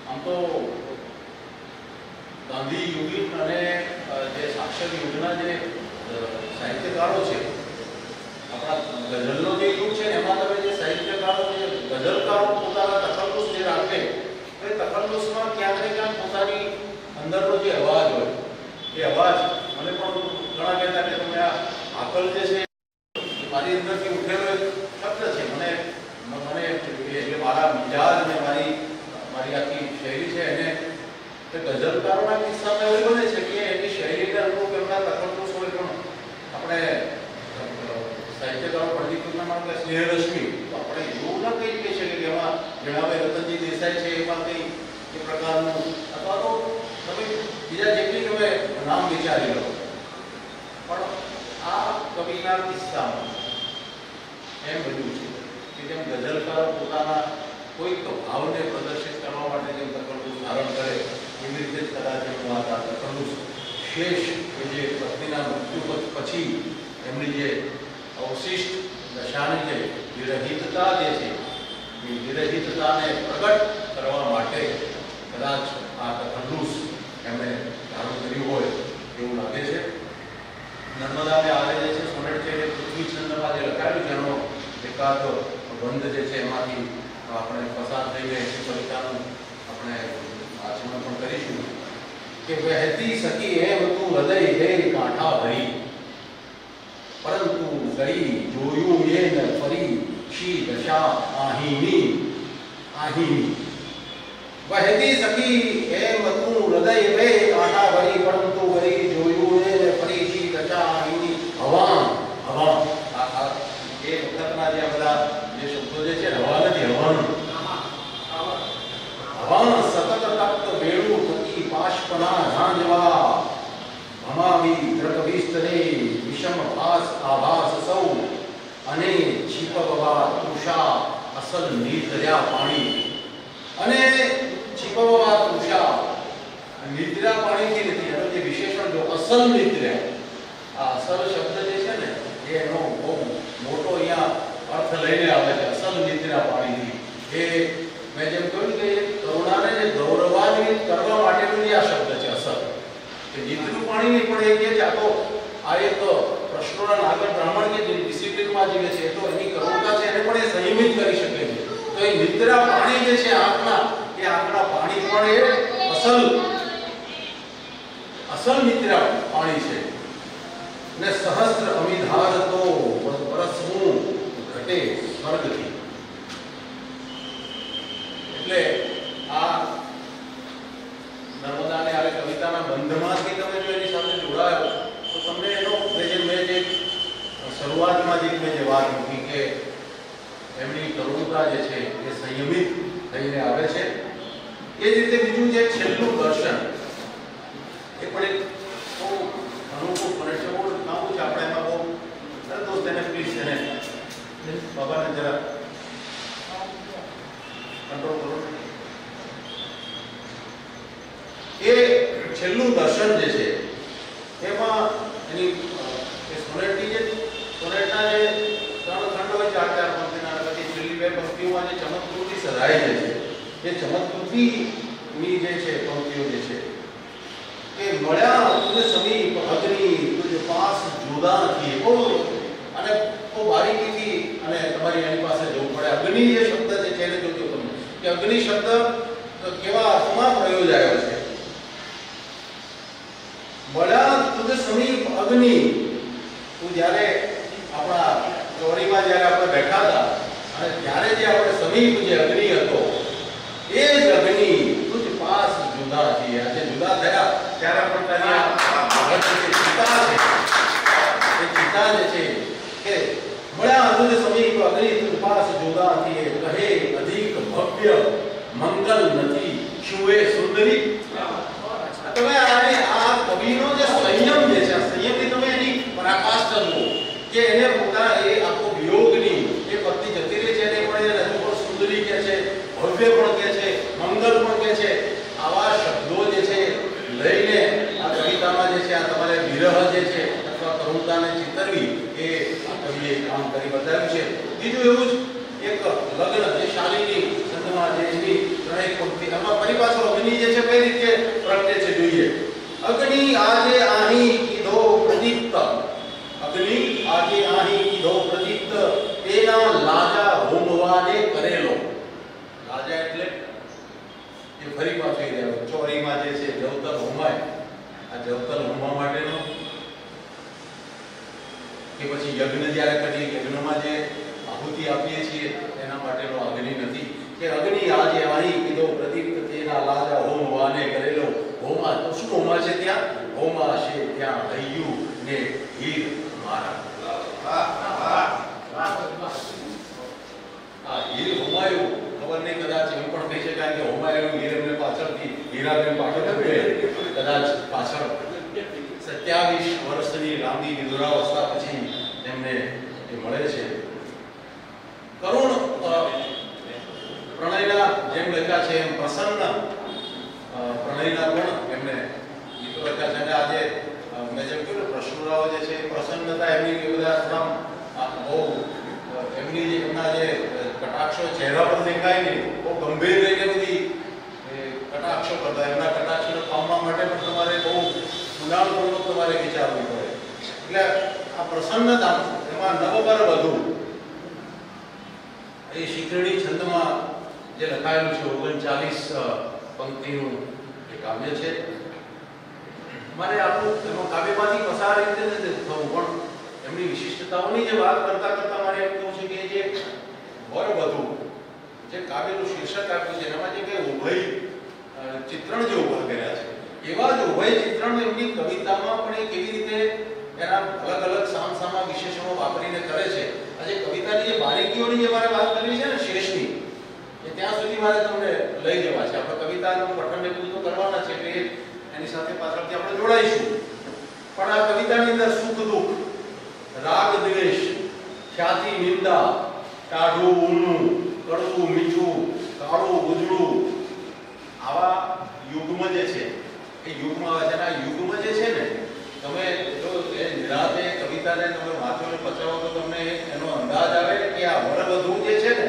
આમ તો ગાંધી યુગીન અને જે સાક્ષર યુગના જે સાહિત્યકારો છે આપણા ગઝલનો જે યુગ છે એમાં તમે જે સાહિત્યકારો જે ગઝલકારો પોતાના તખલ્લુસ જે રાખે એ તખલ્લુસમાં ક્યાંક ને ક્યાંક પોતાની અંદરનો જે અવાજ હોય એ અવાજ મને પણ ઘણા કહેતા કે તમે આ આકલ જે છે મારી અંદરથી ઉઠેલો એક શબ્દ છે. મને એટલે મારા મિજાજ અને મારી આખી શૈલી છે એને ગઝલકારોના કિસ્સામાં એવું બને છે કે એની શૈલીને અનુરૂપ એમના તખલ્લુસ હોય. પણ આપણે સાહિત્યકારો પંડિતોના માટે સ્નેહરશ્મિ તો આપણે એવું ન કહી શકીએ કે એમાં જણાવે રતનજી દેસાઈ છે એમાં કંઈ એ પ્રકારનું અથવા તો તમે બીજા જેટલી તમે નામ વિચારી લો. પણ આ કવિના કિસ્સામાં એમ બન્યું છે કે જેમ ગઝલકારો પોતાના કોઈક ભાવને પ્રદર્શિત કરવા માટે જેમ તખલ્લુસ ધારણ કરે એવી રીતે જ કદાચ એનું આ તખલ્લુસ શેષ કે જે પત્નીના મૃત્યુ પછી એમની જે અવશિષ્ટ દશાની જે વિરહિતતા જે છે એ વિરહિતતાને પ્રગટ કરવા માટે કદાચ આ તખલ્લુસ એમણે ધારણ કર્યું હોય એવું લાગે છે. નર્મદાને આરે જે છે સોનેટ છે એ પૃથ્વી છંદમાં જે લખાયેલું છે એનો એકાદ બંધ જે છે એમાંથી આપણે પસાર થઈને કવિતાનું આપણે આચરણ પણ કરીશું કે વહેતી સકી એમ તું હૃદય હે કાંઠા ભરી પરંતુ ગઈ જોયું એ ન ફરી શી દશા આહીની વહેતી સકી એમ તું હૃદય હે કાંઠા ભરી પરંતુ ગઈ જોયું એ ન ફરી શી દશા આહીની હવા એ વખતના જે બધા જે શબ્દો જે છે હવા નથી હવા સતત તપ્ત બેડું થકી પાશપના ઝાંઝવા ભમાવી દ્રક વિસ્તરે વિષમ ભાસ આભાસ સૌ અને છીપવવા તૃષા અસલ નિદ્ર્યા પાણી અને છીપવવા તૃષા નિદ્રા પાણીથી નથી. એનો જે વિશેષણ જો અસલ નિદ્ર્યા આ અસલ શબ્દ જે છે ને એનો બહુ મોટો અહીંયા અર્થ લઈને આવે છે. અસલ નિદ્રા પાણીથી એ મેં જેમ કહ્યું કે કરુણાને જે ગૌરવાન્વિત કરવા માટેનો જે આ શબ્દ છે અસલ કે નિદ્રું પાણી નહીં પણ એ કે છે આ એક પ્રશ્નોના નાગર બ્રાહ્મણ કે જે ડિસિપ્લિનમાં જીવે છે તો એની કરુણતા છે એને પણ એ સંયમિત કરી શકે છે. તો એ નિદ્રા પાણી જે છે આંખના પાણી પણ એ અસલ નિદ્રા પાણી છે. ને સહસ્ત્ર અમિધાર તો પરસમું ઘટે સ્વર્ગથી. એટલે આ નર્મદાને આ કવિતાના બંધમાંથી તમે જો એની સાથે જોડાયો તો તમને એનો મેં જે શરૂઆતમાં જે મેં જે વાત મૂકી કે એમની કરુણતા જે છે એ સંયમિત થઈને આવે છે. એ જ રીતે બીજું જે છેલ્લું દર્શન એ પણ એક બહુ અનુકૂળ બને છે. બહુ લાંબુ છે, આપણે એમાં બહુ દોસ્ત એને પ્લીઝ એને બાબાને જરા કંટ્રોલ કરો. એ છેલ્લું દર્શન જે છે એમાં એની સોનેટની જે સોનેટના જે 3 ખંડ હોય 4 પંક્તિના, પછી છેલ્લી 2 પંક્તિઓમાં જે ચમત્કૃતિ સધાય છે એ ચમત્કૃતિની જે છે પંક્તિઓ જે છે કે મળ્યા તુજ સમીપ અગ્નિ તુજ પાસ જુદા નથી. બહુ અને બહુ બારીકીથી અને તમારી એની પાસે જવું પડે. અગ્નિ જે શબ્દ છે એને જોજો તમે કે અગ્નિ શબ્દ કેવા અર્થમાં પ્રયોજાયો છે. મળ્યા તુજ સમીપ અગ્નિ. તું જ્યારે આપણા ચોરીમાં જ્યારે આપણે બેઠા હતા અને ત્યારે જે આપણે સમીપ જે અગ્નિ હતો એ જ અગ્નિ તુજ પાસ જુદા હતી. આજે જુદા થયા ત્યારે પણ તારી ચિતા છે એ ચિતા જે છે કે મળ્યા તુજ સમીપ અગ્નિ તુજ પાસ જુદા હતી. કહે અધિક ભવ્ય મંગલ નથી શું એ સુંદરી. તમે આ કવિનો જે સંયમ જે છે સંયમની તમે એની પરાકાષ્ઠા જુઓ કે એને પોતા એ આખો વિયોગની એ પત્ની જતી રહી છે એને પણ એ હજુ પણ સુંદરી કહે છે, ભવ્ય પણ કહે છે, મંગલ પણ કહે છે. આવા શબ્દો જે છે લઈને આ કવિતામાં જે છે આ તમારે વિરહ જે છે અથવા કરુણતાને ચિતરવી એ આ કવિએ કામ કરી બતાવ્યું છે. બીજું એવું જ એક લગ્ન જે શાલિની છંદમાં જે એની 3 પંક્તિ એમાં ફરી પાછો અગ્નિ જે છે કઈ રીતે પ્રગટે છે જોઈએ. અગ્નિ આજે આહી કીધો પ્રદીપ્ત. અગ્નિ આજે આહી કીધો પ્રદીપ્ત તેના લાજા હોમવાને કરેલો. લાજા એટલે એ ફરી પાછો એ ચોરીમાં જે છે જવતર હોમાય. આ જવતર હોમવા માટેનો કે પછી યજ્ઞ જ્યારે કરીએ યજ્ઞમાં જે આહુતિ આપીએ છીએ એના માટેનો અગ્નિ નથી કે અગ્નિ આજે આહી કીધો પ્રદીપ્ત તેના લાજા હોમવાને કરેલો. હોમા તો શું હોમા છે ત્યાં? હોમા છે ત્યાં હૈયું ને હીર મારા. આ હીર હોમાયું ખબર નહીં, કદાચ એમ પણ કહી શકાય કે હોમાયેલું હીર એમને પાછળથી હીરાબેન પાછળ કદાચ પાછળ 27 વર્ષની લાંબી વિધુરાવસ્થા પછી એમને એ મળે છે. કરુણ પ્રણયના જેમ લખ્યા છે એમ પ્રસન્ન પ્રણયના પણ એમને ગીતો લખ્યા છે. અને આજે મેં જેમ કહ્યું પ્રશુરાઓ જે છે પ્રસન્નતા એમની બધા થોડા બહુ એમની જે એમના જે કટાક્ષો ચહેરા પર દેખાય ને બહુ ગંભીર રહીને બધી કટાક્ષો કરતા. એમના કટાક્ષોને પામવા માટે પણ તમારે બહુ ઊંડાણપૂર્વક તમારે વિચારવું પડે. એટલે આ પ્રસન્નતા એમાં નવબર વધુ એ શિખરણી છંદમાં જે લખાયેલું છે 39 પંક્તિનું એ કાવ્ય છે. મારે આપણું એમાં કાવ્યમાંથી પસાર રીતે નથી થવું પણ એમની વિશિષ્ટતાઓની જે વાત કરતા કરતા મારે એમ કહું છે કે જે વર વધુ જે કાવ્યનું શીર્ષક આપ્યું છે એમાં જે કંઈ ઉભય ચિત્રણ જે ઉભા કર્યા છે એવા જ ઉભય ચિત્રણ એમની કવિતામાં પણ એ કેવી રીતે એના અલગ અલગ સામસામા વિશેષણો વાપરીને કરે છે. આજે કવિતાની જે બારીકીઓની જે મારે વાત કરવી છે ને શેષની એ ત્યાં સુધી મારે તમને લઈ જવા છે. આપણે કવિતાનું પઠન એ બધું તો કરવાના છે એટલે એની સાથે પાછળથી આપણે જોડાઈશું. પણ આ કવિતાની અંદર સુખ દુઃખ, રાગ દ્વેષ, ખ્યાતિ નિંદા, ટાઢું ઊનું, કડવું મીઠું, કાળું ઉજળું આવા યુગ્મ જે છે એ યુગ્મ આવે છે. આ યુગ્મ જે છે ને તમે જો એ નિરાતે કવિતાને તમે વાંચો ને પચાવો તો તમને એનો અંદાજ આવે કે આ વરવધુ જે છે ને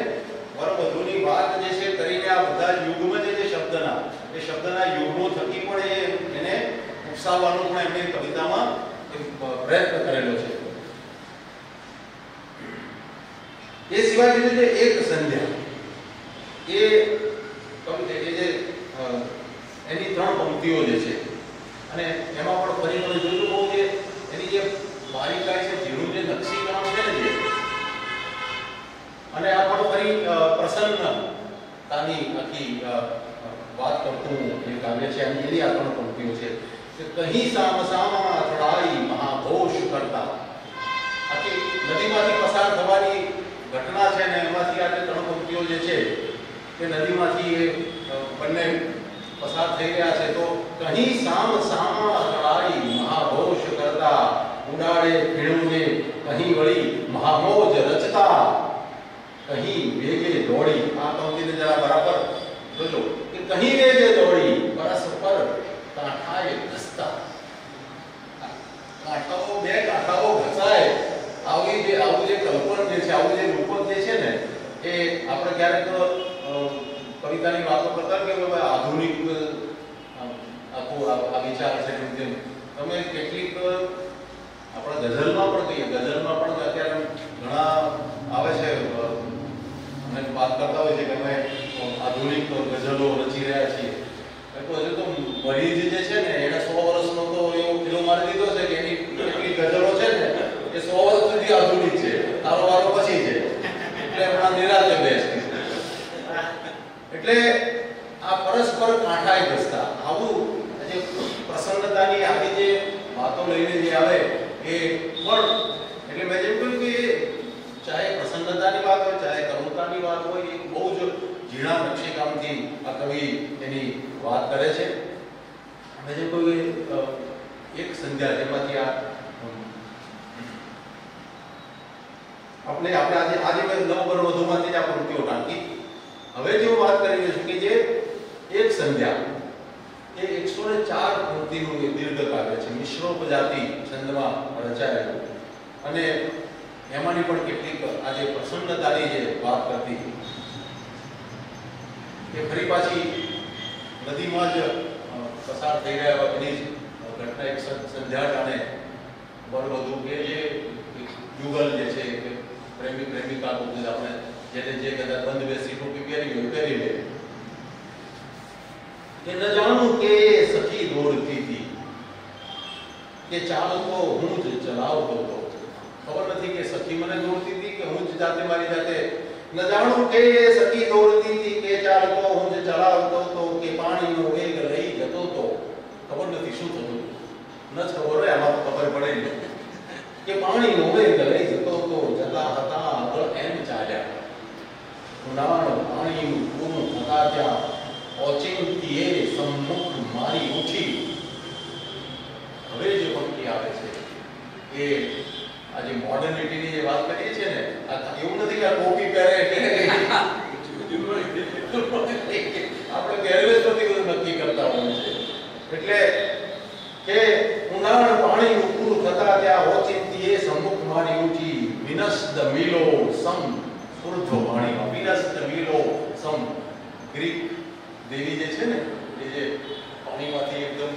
વરવધુની વાત જે છે કરીને આ બધા યુગ્મ જે છે શબ્દના એ શબ્દના યુગ્મો થકી પણ એને ઉપસાવવાનો પણ એમણે કવિતામાં પ્રયત્ન કરેલો છે. એ સિવાય બીજું જે એક સંધ્યા એ કવિતા જે એની 3 પંક્તિઓ જે છે અને એમાં પણ ફરી તમે જોજો બહુ જે એની જે બારીકાઈ છે ઝીણું જે નકશીકામ છે ને જે અને આ પણ ફરી પ્રસન્નતાની આખી વાત કરતું એ કાવ્ય છે. અને એની આ 3 પંક્તિઓ છે કે કહી સામ સામા અથડાઈ મહાઘોષ કરતા. આખી નદીમાંથી પસાર થવાની ઘટના છે ને એમાંથી આ 3 પંક્તિઓ જે છે એ કે નદીમાંથી એ બંને પસાર થઈ રહ્યા છે તો કહી સામ સામા અથડાઈ મહાઘોષ કરતા ઉડાડે ભીણુને કહી વળી મહામોજ રચતા કહી વેગે દોડી આ પંક્તિને જરા બરાબર જોજો કે કહી વેગે દોડી પરસ્પર કાંઠાએ ઘસતા કાંઠાઓ બે કાંઠાઓ ઘસાય આવું જે કલ્પન જે છે આવું જે રૂપક જે છે ને એ આપણે ક્યારેક કવિતાની વાતો કરતા કે આધુનિક આખું આ વિચાર છે તેમ તમે કેટલીક આપણા ગઝલમાં પણ કહીએ ગઝલમાં પણ અત્યારે ઘણા આવે છે અમે વાત કરતા હોય છે કે અમે આધુનિક ગઝલો રચી રહ્યા છીએ તો હજુ તો મરીજ જે છે ને એને 100 વર્ષનો તો એવો કિલો મારી દીધો છે કે એની કેટલી ગઝલો છે ને એ 100 વર્ષ સુધી આધુનિક છે તારો વારો પછી છે એટલે હમણાં નિરાતે બેસતી એટલે આ પરસ્પર કાંઠાએ ઘસતા આવું જે પ્રસન્નતાની આવી જે વાતો લઈને જે આવે એ પણ એટલે મેં જેમ કહ્યું કે ચાહે પ્રસન્નતાની વાત હોય ચાહે કરુણતાની વાત હોય એ બહુ જ ઝીણા નકશીકામથી આ કવિ એની વાત કરે છે મેં જેમ કહ્યું એક સંધ્યા જેમાંથી આ આપણે આજે મેં નવબર વધુમાંથી જ આ પંક્તિઓ ટાંકી હવે જે હું વાત કરી રહ્યો છું કે જે એક સંધ્યા એ 104 પંક્તિનું એક દીર્ઘ કાવ્ય છે મિશ્રોપજાતિ છંદમાં રચાયેલું અને એમાંની પણ કેટલીક આજે પ્રસન્નતાની જે વાત કરતી એ ફરી પાછી નદીમાં જ પસાર થઈ રહ્યા એની ઘટના એક સંધ્યા ટાણે વરવધુ કે જે યુગલ જે છે કે પ્રેમી પ્રેમિકા આપણે જેને જે કદાચ બંધ બેસી ટોપી પહેરી હોય પહેરી લે કે ન જાણું કે સખી દોડતી હતી કે ચાલતો હું જ ચલાવતો હતો ખબર નથી કે સખી મને દોડતી હતી કે હું જ જાતે મારી જાતે ન જાણું કે સખી દોડતી હતી કે ચાલતો હું જ ચલાવતો હતો કે પાણીનો વેગ લઈ જતો હતો ખબર નથી શું થતું ન જ ખબર હોય આમાં તો ખબર પડે નહીં કે પાણીનો વેગ લઈ જતો હતો જતા હતા આગળ એમ ચાલ્યા ઉનાળો પાણીનું પૂરું થતા ત્યાં ઓચિંતીએ સમ્મુખ મારી ઉઠી હવે જે પંક્તિ આવે છે એ આજે મોડર્નિટીની જે વાત કરીએ છીએ ને એવું નથી કે આ ટોપી પહેરે એટલે આપણે પહેરવેશ પરથી બધું નક્કી કરતા હોય છે એટલે કે ઉનાળ પાણીનું પૂરું થતા ત્યાં ઓચિંતીએ સમ્મુખ મારી ઉઠી વિનસ્ત મિલો સમ ઉર્ધ્વ પાણીમાં વિનસ્ત મિલો સમ ગ્રીક દેવી જે છે ને એ જે પાણીમાંથી એકદમ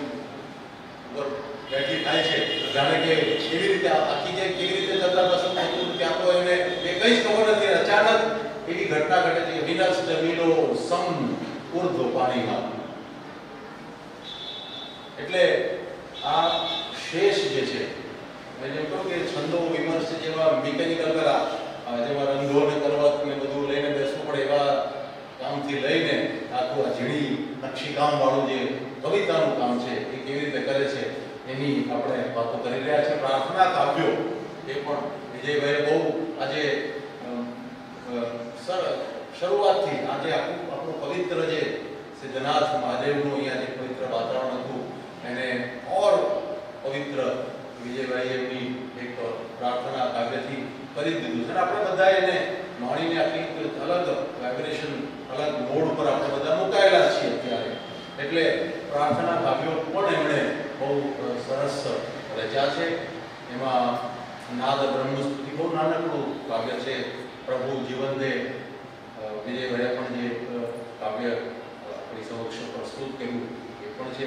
ઉપર બેઠી થાય છે જાણે કે કેવી રીતે આખી જે કેવી રીતે ચંદ્ર પસંદ થતું ત્યાં તો એને એ કઈ જ ખબર નથી અચાનક એવી ઘટના ઘટે છે વિનસ્ત મિલો સમ ઉર્ધ્વ પાણીમાં એટલે આ શેષ જે છે મેં જેમ કહ્યું કે છંદો વિમર્શ જેવા મિકેનિકલ કરા જેમાં રંગો ને કરવત ને બધું લઈને બેસવું પડે એવા કામથી લઈને આખું આ ઝીણી નકશીકામ વાળું જે કવિતાનું કામ છે એ કેવી રીતે કરે છે એની આપણે વાતો કરી રહ્યા છીએ પ્રાર્થના કાવ્યો એ પણ વિજયભાઈ બહુ આજે શરૂઆતથી આજે આપણું પવિત્ર જે સિદ્ધનાથ મહાદેવનું અહીંયા જે પવિત્ર વાતાવરણ હતું એને ઓર પવિત્ર વિજયભાઈ એમની એક પ્રાર્થના કાવ્યથી કરી દીધું છે આપણે બધા એને માણીને આટલી અલગ વાઇબ્રેશન અલગ મોડ પર આપણે બધા મુકાયેલા છીએ અત્યારે એટલે પ્રાર્થના કાવ્યો પણ એમણે બહુ સરસ રચ્યા છે એમાં નાદ બ્રહ્મસ્તુતિ બહુ નાનકડું કાવ્ય છે પ્રભુ જીવન દે વિજયભાઈએ પણ જે કાવ્ય આપણી સમક્ષ પ્રસ્તુત કર્યું એ પણ છે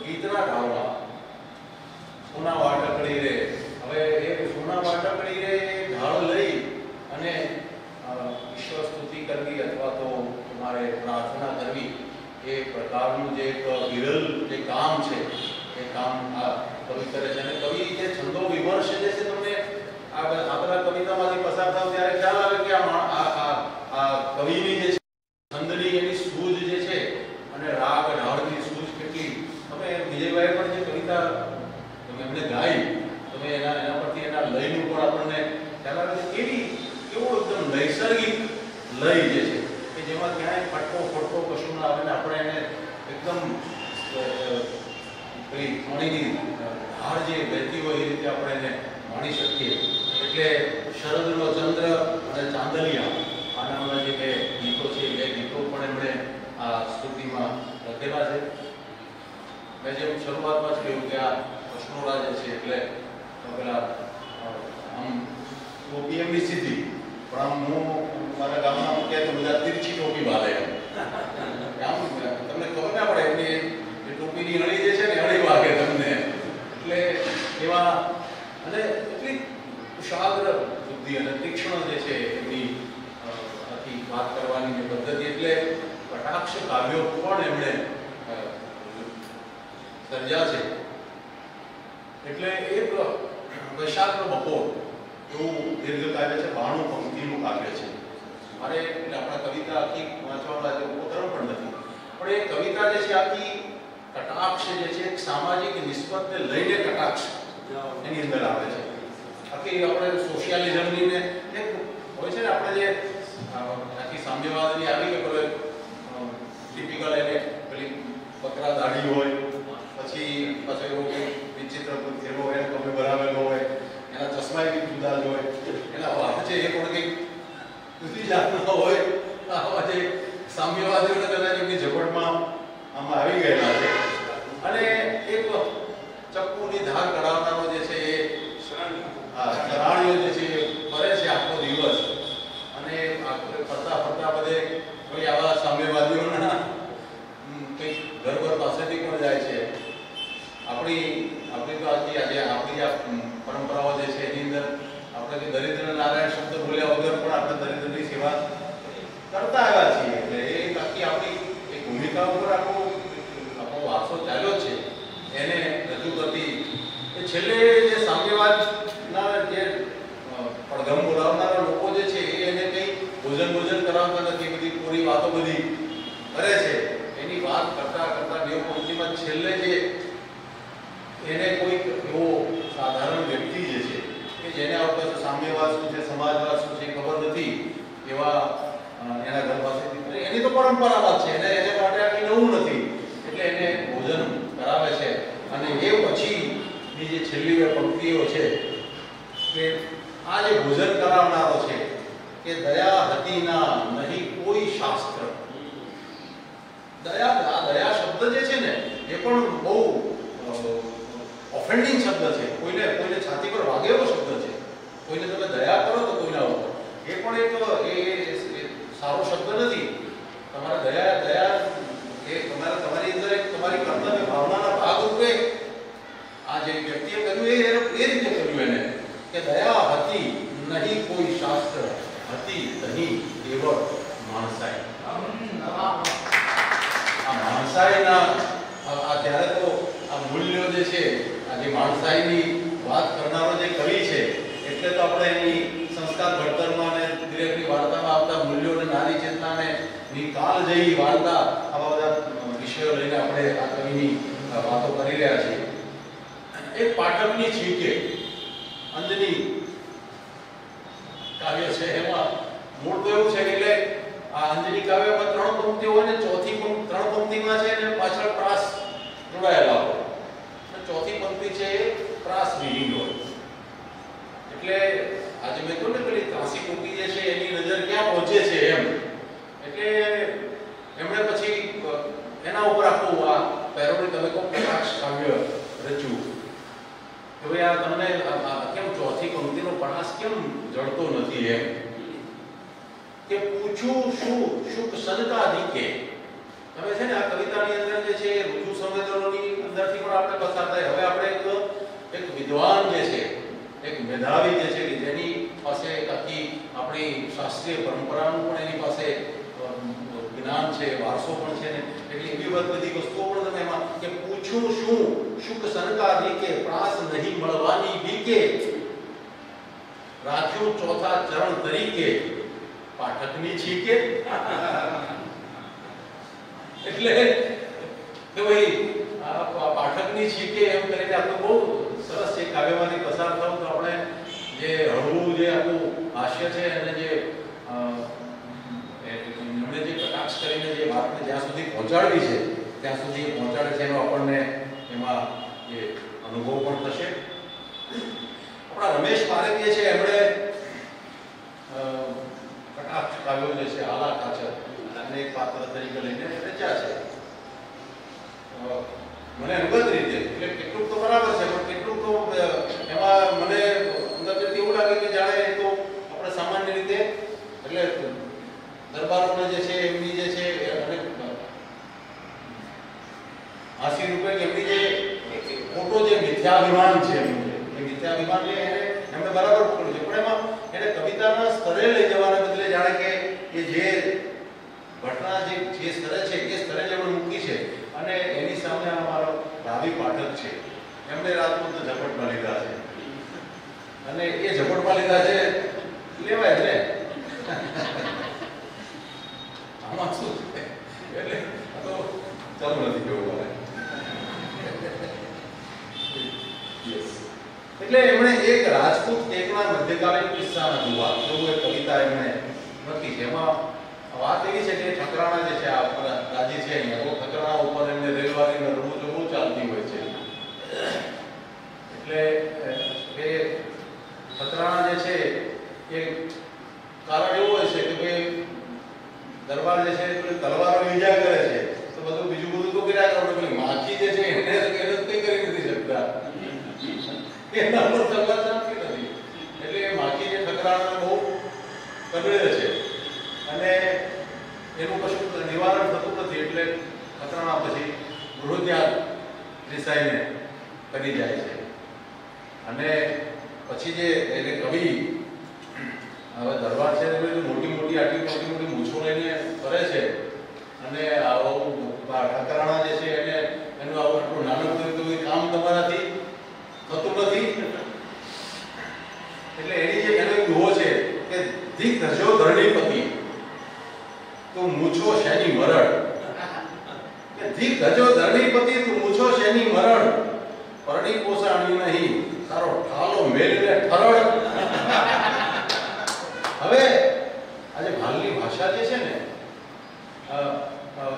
ગીતના ઢાળવા સોના વાટકડી રે હવે એ સોના વાટકડી રે ઢાળ લઈ અને ઈશ્વર સ્તુતિ કરવી અથવા તો તમારે પ્રાર્થના કરવી એ પ્રકારનું જે એક વિરલ જે કામ છે એ કામ આ કવિ કરે છે અને કવિ જે છંદો વિમર્શ જે છે તમને આપણા કવિતામાંથી પસાર થાવ ત્યારે ખ્યાલ આવે કે આ કવિની જે છંદની એની સૂઝ જે છે અને રાગ ઢાળની સૂઝ કેટલી તમે વિજયભાઈ પણ જે કવિતા તમે એમને ગાઈ તમે એના પરથી એના લયનું પણ આપણને ખ્યાલ આવે છે કેવું એકદમ નૈસર્ગિક લય જે છે કે જેમાં ક્યાંય ફટકો ફટકો કશું ના આવે ને આપણે એને એકદમ પેલી પાણીની ધાર જે વહેતી હોય એ રીતે આપણે એને માણી શકીએ. એટલે શરદનો ચંદ્ર અને ચાંદલિયા આ નામના જે બે ગીતો છે એ ગીતો પણ એમણે આ સ્તુતિમાં લખેલા છે. મેં જેમ શરૂઆતમાં જ કહ્યું કે આ કૃષ્ણોરા જે છે એટલે પેલા આમ ટોપીએમની સીધી પણ આમ હું મારા ગામમાં કહે તો બધા તીરછી ટોપી વાલે આમ તમને ખબર ના પડે એમની એ ટોપીની અણી જે છે ને અણી વાગે તમને એટલે એવા અને એટલી કુશાગ્ર બુદ્ધિ અને તીક્ષ્ણ જે છે એમની આખી વાત કરવાની જે પદ્ધતિ એટલે કટાક્ષ કાવ્યો પણ એમણે સર્જ્યા છે. એટલે એક વૈશાખનો બપોર એવું દીર્ઘ કાવ્ય છે, 92 પંક્તિનું કાવ્ય છે. મારે એટલે આપણા કવિતા આખી વાંચવામાં ઉતરણ પણ નથી, પણ એ કવિતા જે છે આખી કટાક્ષ જે છે એક સામાજિક નિસ્બતને લઈને કટાક્ષ એની અંદર આવે છે. આખી આપણે સોશિયાલિઝમની ને એક હોય છે ને આપણે જે આખી સામ્યવાદની આવી કે પેલો ટિપિકલ એને પેલી બકરા દાઢી હોય પછી પાછો એવો વિચિત્ર એવો એને તમે બનાવેલો હોય એના ચશ્મા બી જુદા જ હોય એના વાત છે એ પણ કંઈક જુદી જાતના હોય. આવા જે સામ્યવાદીઓને કદાચ એમની ઝપટમાં આમાં આવી ગયેલા છે. અને એક ચપ્પુની ધાર કરાવનારો જે છે એ શરાણીઓ જે છે ફરે છે આખો દિવસ અને ફરતા ફરતા બધે કોઈ આવા સામ્યવાદીઓના કંઈક ઘર પાસેથી પણ જાય છે. આપણી તો આજે આપણી આ પરંપરાઓ જે છે એની અંદર આપણે જે દરિદ્ર નારાયણ શબ્દ બોલ્યા વગર પણ આપણે દરિદ્રની સેવા કરતા આવ્યા છીએ. એટલે એ બાકી આપણી એક ભૂમિકા ઉપર આપણો વારસો ચાલ્યો છે એને રજૂ કરતી એ છેલ્લે જે સામ્યવાદના જે પડઘમ બોલાવનારા લોકો જે છે એ એને કંઈ ભોજન કરાવતા નથી, બધી પૂરી વાતો બધી કરે છે. એની વાત કરતા કરતા 2 પંક્તિમાં છેલ્લે જે એને કોઈક એવો સાધારણ વ્યક્તિ જે છે કે જેને આવતા સામ્યવાદ શું છે સમાજવાદ શું છે ખબર નથી એવા એના ઘર પાસેથી એની તો પરંપરાવાદ છે એને માટે આ કંઈ નવું નથી એટલે એને ભોજન કરાવે છે. અને એ પછીની જે છેલ્લી 2 પંક્તિઓ છે કે આ જે ભોજન કરાવનારો છે કે દયા હતી ના નહીં કોઈ શાસ્ત્ર. દયા શબ્દ જે છે ને એ પણ બહુ ઓફેન્ડિંગ શબ્દ છે. કોઈને છાતી પર વાગે એવો શબ્દ છે. કોઈને તમે દયા કરો તો કોઈના ઉપર એ પણ એક સારો શબ્દ નથી. તમારે દયા એ તમારી અંદર એક તમારી કર્તવ્ય ભાવનાના ભાગરૂપે આ જે વ્યક્તિએ કર્યું એ રીતે કર્યું એને કે દયા હતી નહીં કોઈ શાસ્ત્ર હતી નહીં કેવળ માણસાઈ. આ માણસાઈના આ ત્યારે તો આ મૂલ્યો જે છે આ જે માણસાઈની વાત કરનારો જે કવિ છે એટલે તો આપણે એની સંસ્કાર ઘડતરમાં અને દિરેકની વાર્તામાં આવતા મૂલ્યોને નારી ચેતનાને નિકાલ જઈ વાર્તા આવા બધા વિષયો લઈને આપણે આ કવિની વાતો કરી રહ્યા છીએ. એક પાઠકની છીકે અંજની કાવ્ય છે એમાં મૂળ તો એવું છે કે એટલે આ અંજની કાવ્યમાં 3 પંક્તિઓ હોય ને ચોથી 3 પંક્તિમાં છે અને પાછળ પ્રાસ જોડાયેલા હોય. ચોથી પંક્તિ છે એ પ્રાસ વિહીન હોય. એટલે આજે મેં કહ્યું ને પેલી ત્રાસી કૃતિ જે છે એની નજર ક્યાં પહોંચે છે એમ એટલે એમણે પછી એના ઉપર આખું આ પેરોડી તમે કહો કટાક્ષ કાવ્ય રચ્યું કે ભાઈ આ તમને કેમ ચોથી પંક્તિનો પ્રયાસ કેમ જડતો નથી એમ કે પૂછું શું શુક સનકા દીકે. તમે છે ને આ કવિતાની અંદર જે છે ઋજુ સંવેદનોની અંદરથી પણ આપણે પસાર થાય. હવે આપણે એક વિદ્વાન જે છે એક મેધાવી જે છે કે જેની પાસે આખી આપણી શાસ્ત્રીય પરંપરાનું પણ એની પાસે જ્ઞાન છે, વારસો પણ છે ને એટલે એવી બધી વસ્તુઓ પણ તમે એમાં કે પૂછું શું શુક સનકા દીકે પ્રાસ નહીં મળવાની બીકે રાખ્યું ચોથા ચરણ તરીકે પાઠકની છીકે. એટલે કે ભાઈ આ પાઠકની છીકે એમ કરીને આપણે બહુ સરસ છે કાવ્યમાંથી પસાર થવું તો આપણે જે હળવું જે આખું હાસ્ય છે અને જે પહોંચાડવી છે ત્યાં સુધી પહોંચાડે છે એનો આપણને એમાં જે અનુભવ પણ થશે. આપણા રમેશ પારેખીએ છે એમણે કટાક્ષ કાવ્યો જે છે આલા કાચર અને એક પાત્ર તરીકે લઈને રચ્યા છે. મને અંગત રીતે એટલે કેટલુંક તો બરાબર છે પણ કેટલુંક તો એમાં મને અંદરથી એવું લાગે કે જાણે એ તો આપણે સામાન્ય રીતે એટલે દરબારોને જે છે એમની જે છે અને 80 રૂપિયા એમની જે ખોટો જે મિથ્યાભિમાન છે એમનું એ મિથ્યાભિમાનને એમણે બરાબર પકડ્યું છે પણ એમાં એને કવિતાના સ્તરે લઈ જવાના બદલે જાણે કે એ જે ઘટના જે સ્તરે છે એ સ્તરે જ એમણે મૂકી છે અને એની સામે અમારો રાવી પાઠક છે એમણે રાજપૂત ઝપટમાં લીધા છે અને એ ઝપટમાં લીધા છે લેવાય ને આમાં શું છે એટલે તો ચાલુ નથી કેવું મને એટલે એમણે એક રાજપૂત ટેકના મધ્યકાલીન કિસ્સાના જુવા એવું એક કવિતા એમણે લખી છે. એમાં વાત એવી છે કે ઠકરાણા જે છે આપણા રાજી છે અહીંયા તો ઠકરાણા ઉપર એમને રેલવારી રમવું બહુ ચાલતી હોય છે એટલે એ ઠકરાણા જે છે એ કારણ એવું હોય છે કે ભાઈ દરબાર જે છે એ તલવારો ઈજા કરે છે તો બધું બીજું બધું તો કર્યા કરે પેલી માખી જે છે એને કંઈ કરી નથી શકતા એના પર તલવાર ચાલતી નથી એટલે એ માખી જે ઠકરાણા બહુ કબડે છે અને એનું કશું નિવારણ થતું નથી એટલે ઠકરાણા પછી ગૃહત્યાગ રિસાઈને કરી જાય છે અને પછી જે એને કવિ હવે દરબાર છે મોટી મોટી આટલી મોટી મોટી મૂછો લઈને ફરે છે અને આવું ઠકરાણા જે છે એને એનું આવું આટલું નાનું કોઈ કામ તમારાથી થતું નથી એટલે એની જે એનો દુહો છે કે ધીક ધજો ધરણીપતિ તું મૂછો શેની મરડ કે ધીક ધજો ધરણીપતિ તું મૂછો શેની મરડ પરણી પોસાણી નહીં તારો ઠાલો મેલીને ઠરડ. હવે આજે હાલની ભાષા જે છે ને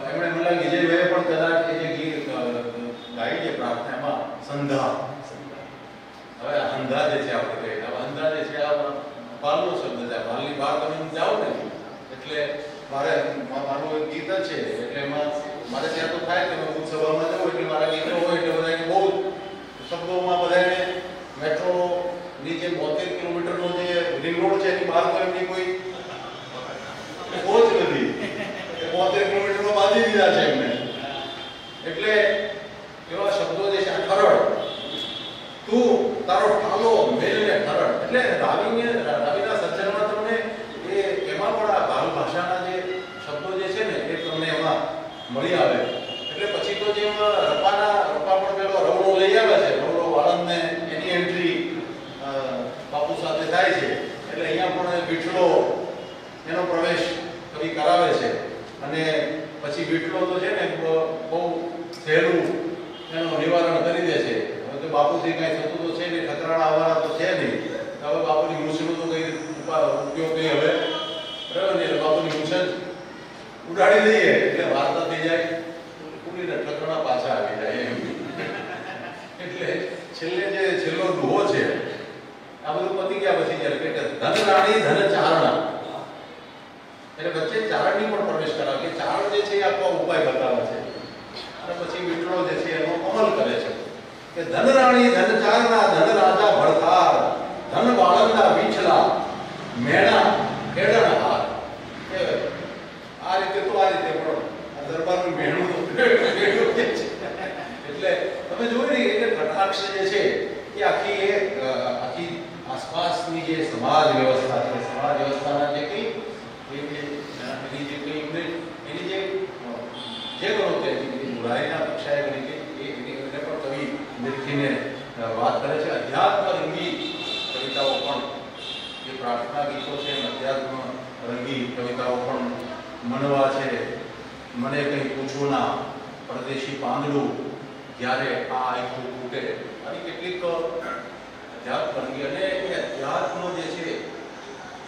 એમણે મને વિજયભાઈએ પણ કદાચ એ જે ગીત ગાઈ છે પ્રાર્થનામાં સંધા હવે અંધા જે છે આપણે કહીએ હવે અંધા જે છે આ બાલનો શબ્દ છે બાલની બહાર તમે જાઓ ને એટલે મારું એક ગીત જ છે એટલે એમાં મારે ત્યાં તો થાય કે હું સભામાં જાઉં એટલે મારા ગીતો હોય એટલે બધાને બહુ શબ્દોમાં બધાને મેટ્રોની જે 72 કિલોમીટરનો જે રિંગ રોડ છે એની બહાર તો એમની કોઈ પહોંચ નથી 72 કિલોમીટરમાં બાંધી દીધા છે એમને એટલે એવા શબ્દો જે છે ખરડ તું તારો ઠાલો મેલને ખરડ એટલે રાવીના સર્જનમાં તમને એમાં પણ આ બાલ ભાષાના જે શબ્દો જે છે ને એ તમને એમાં મળી આવે એટલે પછી તો જેમ રપા પણ પેલો રવડો લઈ આવે છે રવડો વાળંદને એની એન્ટ્રી બાપુ સાથે થાય છે એટલે અહીંયા પણ વિઠલો એનો પ્રવેશ કવિ કરાવે છે અને પછી વિઠલો તો છે ને બહુ સહેલું એનું નિવારણ કરી દે છે. હવે તો બાપુથી કાંઈ થતું તો છે નહીં ઠકરાણા આવવાના તો છે નહીં હવે બાપુની મૂછનું તો કંઈ ઉપયોગ નહીં હવે બરાબર ને એટલે બાપુની મૂછ જ ઉડાડી દઈએ એટલે વાર્તા થઈ જાય પૂરીને ઠકરાણા પાછા આવી જાય એમ એટલે છેલ્લો દુહો છે આ બધું પતી ગયા પછી જ્યારે કે ધન રાણી ધન ચારણા એટલે વચ્ચે ચારણની પણ પ્રવેશ કરાવે કે ચારણ જે છે એ આખો ઉપાય બતાવે છે અને પછી વિઠળો જે છે એનો અમલ કરે છે કે ધન રાણી ધન ચારણા ધન રાજા ભરતાર ધન વાળંદા વિછલા મેણા ખેડણ હાર કે આ રીતે તો આ રીતે પણ દરબારનું મેણું તો એટલે તમે જોઈ રહી કે કટાક્ષ જે છે એ આખી આસપાસની જે સમાજ વ્યવસ્થા છે સમાજ વ્યવસ્થાના જે કઈ એની જે કઈ એની જે ગણો કે બુરાઈના કક્ષાએ ગણી કે એને પણ કવિ નિરીખીને વાત કરે છે. અધ્યાત્મ રંગી કવિતાઓ પણ જે પ્રાર્થના ગીતો છે અધ્યાત્મ રંગી કવિતાઓ પણ મનવા છે મને કંઈ પૂછવું ના પરદેશી પાંદડું જ્યારે આ આખું તૂટે અને કેટલીક અધ્યાત્મ રંગી અને એ અધ્યાત્મ જે છે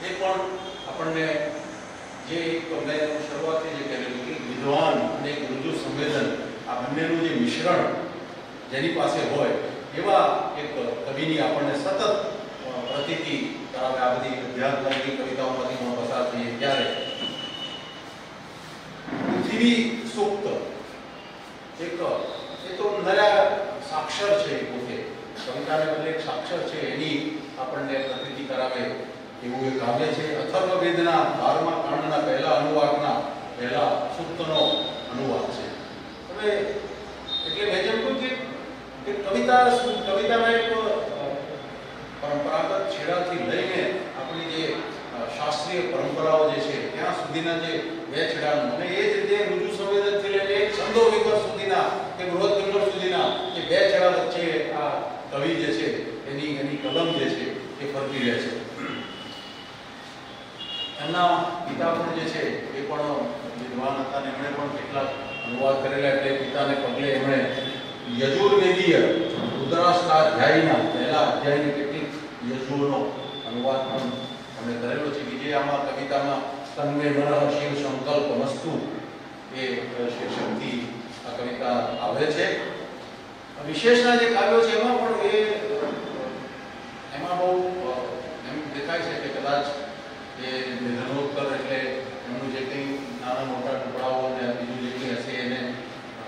એ પણ આપણને જે એક મેં શરૂઆતથી જે કહેલું કે વિદ્વાન અને એક ઋજુ સંવેદન આ બંનેનું જે મિશ્રણ જેની પાસે હોય એવા એક કવિની આપણને સતત પ્રતીતિ કરાવે આ બધી અધ્યાત્મની કવિતાઓમાંથી હું પસાર થઈએ ત્યારે પૃથ્વી સૂક્ત એક એ તો નરા સાક્ષર છે પોતે કવિતાને બદલે એક સાક્ષર છે એની આપણને પ્રતીતિ કરાવે એવું એક કાવ્ય છે. અથર્વવેદના 12મા કાંડના પહેલા અનુવાદના પહેલા સૂક્તનો અનુવાદ છે. હવે એટલે મેં જેમ કહ્યું કે કવિતાના એક પરંપરાગત છેડાથી લઈને આપણી જે શાસ્ત્રીય પરંપરાઓ જે છે ત્યાં સુધીના જે બે છેડાનું અને એ જ રીતે ઋજુ સંવેદનથી લઈને એક છંદો વિકર સુધીના કે બૃહદ કિન્નર સુધીના જે બે છેડા વચ્ચે આ કવિ જે છે એની કલમ જે છે એ ફરતી રહે છે. એમના પિતા પણ જે છે એ પણ વિદ્વાન હતા અને એમણે પણ કેટલાક અનુવાદ કરેલા એટલે પિતાને પગલે એમણે યજુર્વેદીય રુદ્રાષ્ટાધ્યાયના પહેલા અધ્યાયની કેટલીક યજુઓનો અનુવાદ પણ એમણે કરેલો છે કે જે આમાં કવિતામાં તન્મે નરઃ શિવ સંકલ્પ મસ્તુ એ શીર્ષકથી આ કવિતા આવે છે. વિશેષના જે કાવ્યો છે એમાં પણ એમાં બહુ એમ દેખાય છે કે કદાચ એ નિધનોત્તર એટલે એમનું જે કંઈ નાના મોટા ટુકડાઓ અને બીજું જે કંઈ હશે એને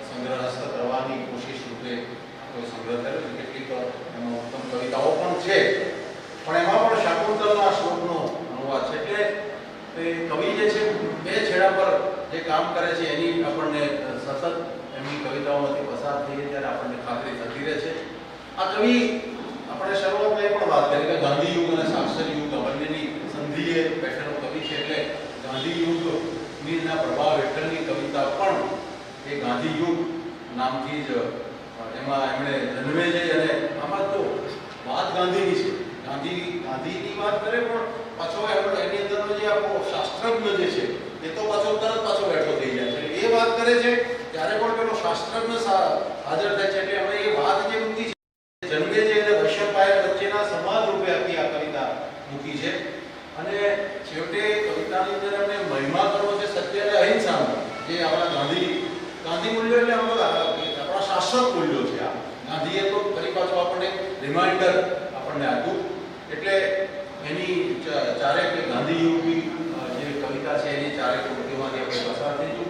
સંગ્રહસ્થ કરવાની કોશિશ રૂપે કોઈ સંગ્રહ કર્યો છે. કેટલીક એમાં ઉત્તમ કવિતાઓ પણ છે પણ એમાં પણ શાકુંતલના શ્લોકનો અનુવાદ છે. એટલે એ કવિ જે છે બે છેડા પર જે કામ કરે છે એની આપણને સતત એમની કવિતાઓમાંથી પસાર થઈએ ત્યારે આપણને ખાતરી થતી રહે છે. આ કવિ આપણે શરૂઆતમાં એ પણ વાત કરી કે ગાંધી યુગ અને સાક્ષર યુગ બંનેની સંધિએ બેઠેલો કવિ છે. એટલે ગાંધી યુગના પ્રભાવ હેઠળની કવિતા પણ એ ગાંધી યુગ નામથી જ એમાં એમણે જન્મે છે. અને આમાં તો વાત ગાંધીની છે. ગાંધીની વાત કરે પણ પાછો એની અંદરનો જે આપણો શાસ્ત્રજ્ઞ જે છે એ તો પાછો બેઠો થઈ જાય છે. એ વાત કરે છે ત્યારે પણ પેલો શાસ્ત્રજ્ઞ હાજર થાય છે. એટલે આપણે એ વાત જે મૂકી છે જન્મે છે અને વૈશ્વપાયન વચ્ચેના સમાજ રૂપે આખી આ કવિતા મૂકી છે. અને છેવટે કવિતાની અંદર એમને મહિમા કરવો છે સત્ય અને અહિંસાનો જે આપણા ગાંધી મૂલ્યો એટલે આપણા શાસ્ત્રક મૂલ્યો છે. આ ગાંધીએ તો ફરી પાછું આપણને રિમાઇન્ડર આપણને આપ્યું. એટલે એની ચારેક ગાંધી યુગની જે કવિતા છે એની ચારેક કૃતિઓમાંથી આપણે પસાર થઈશું.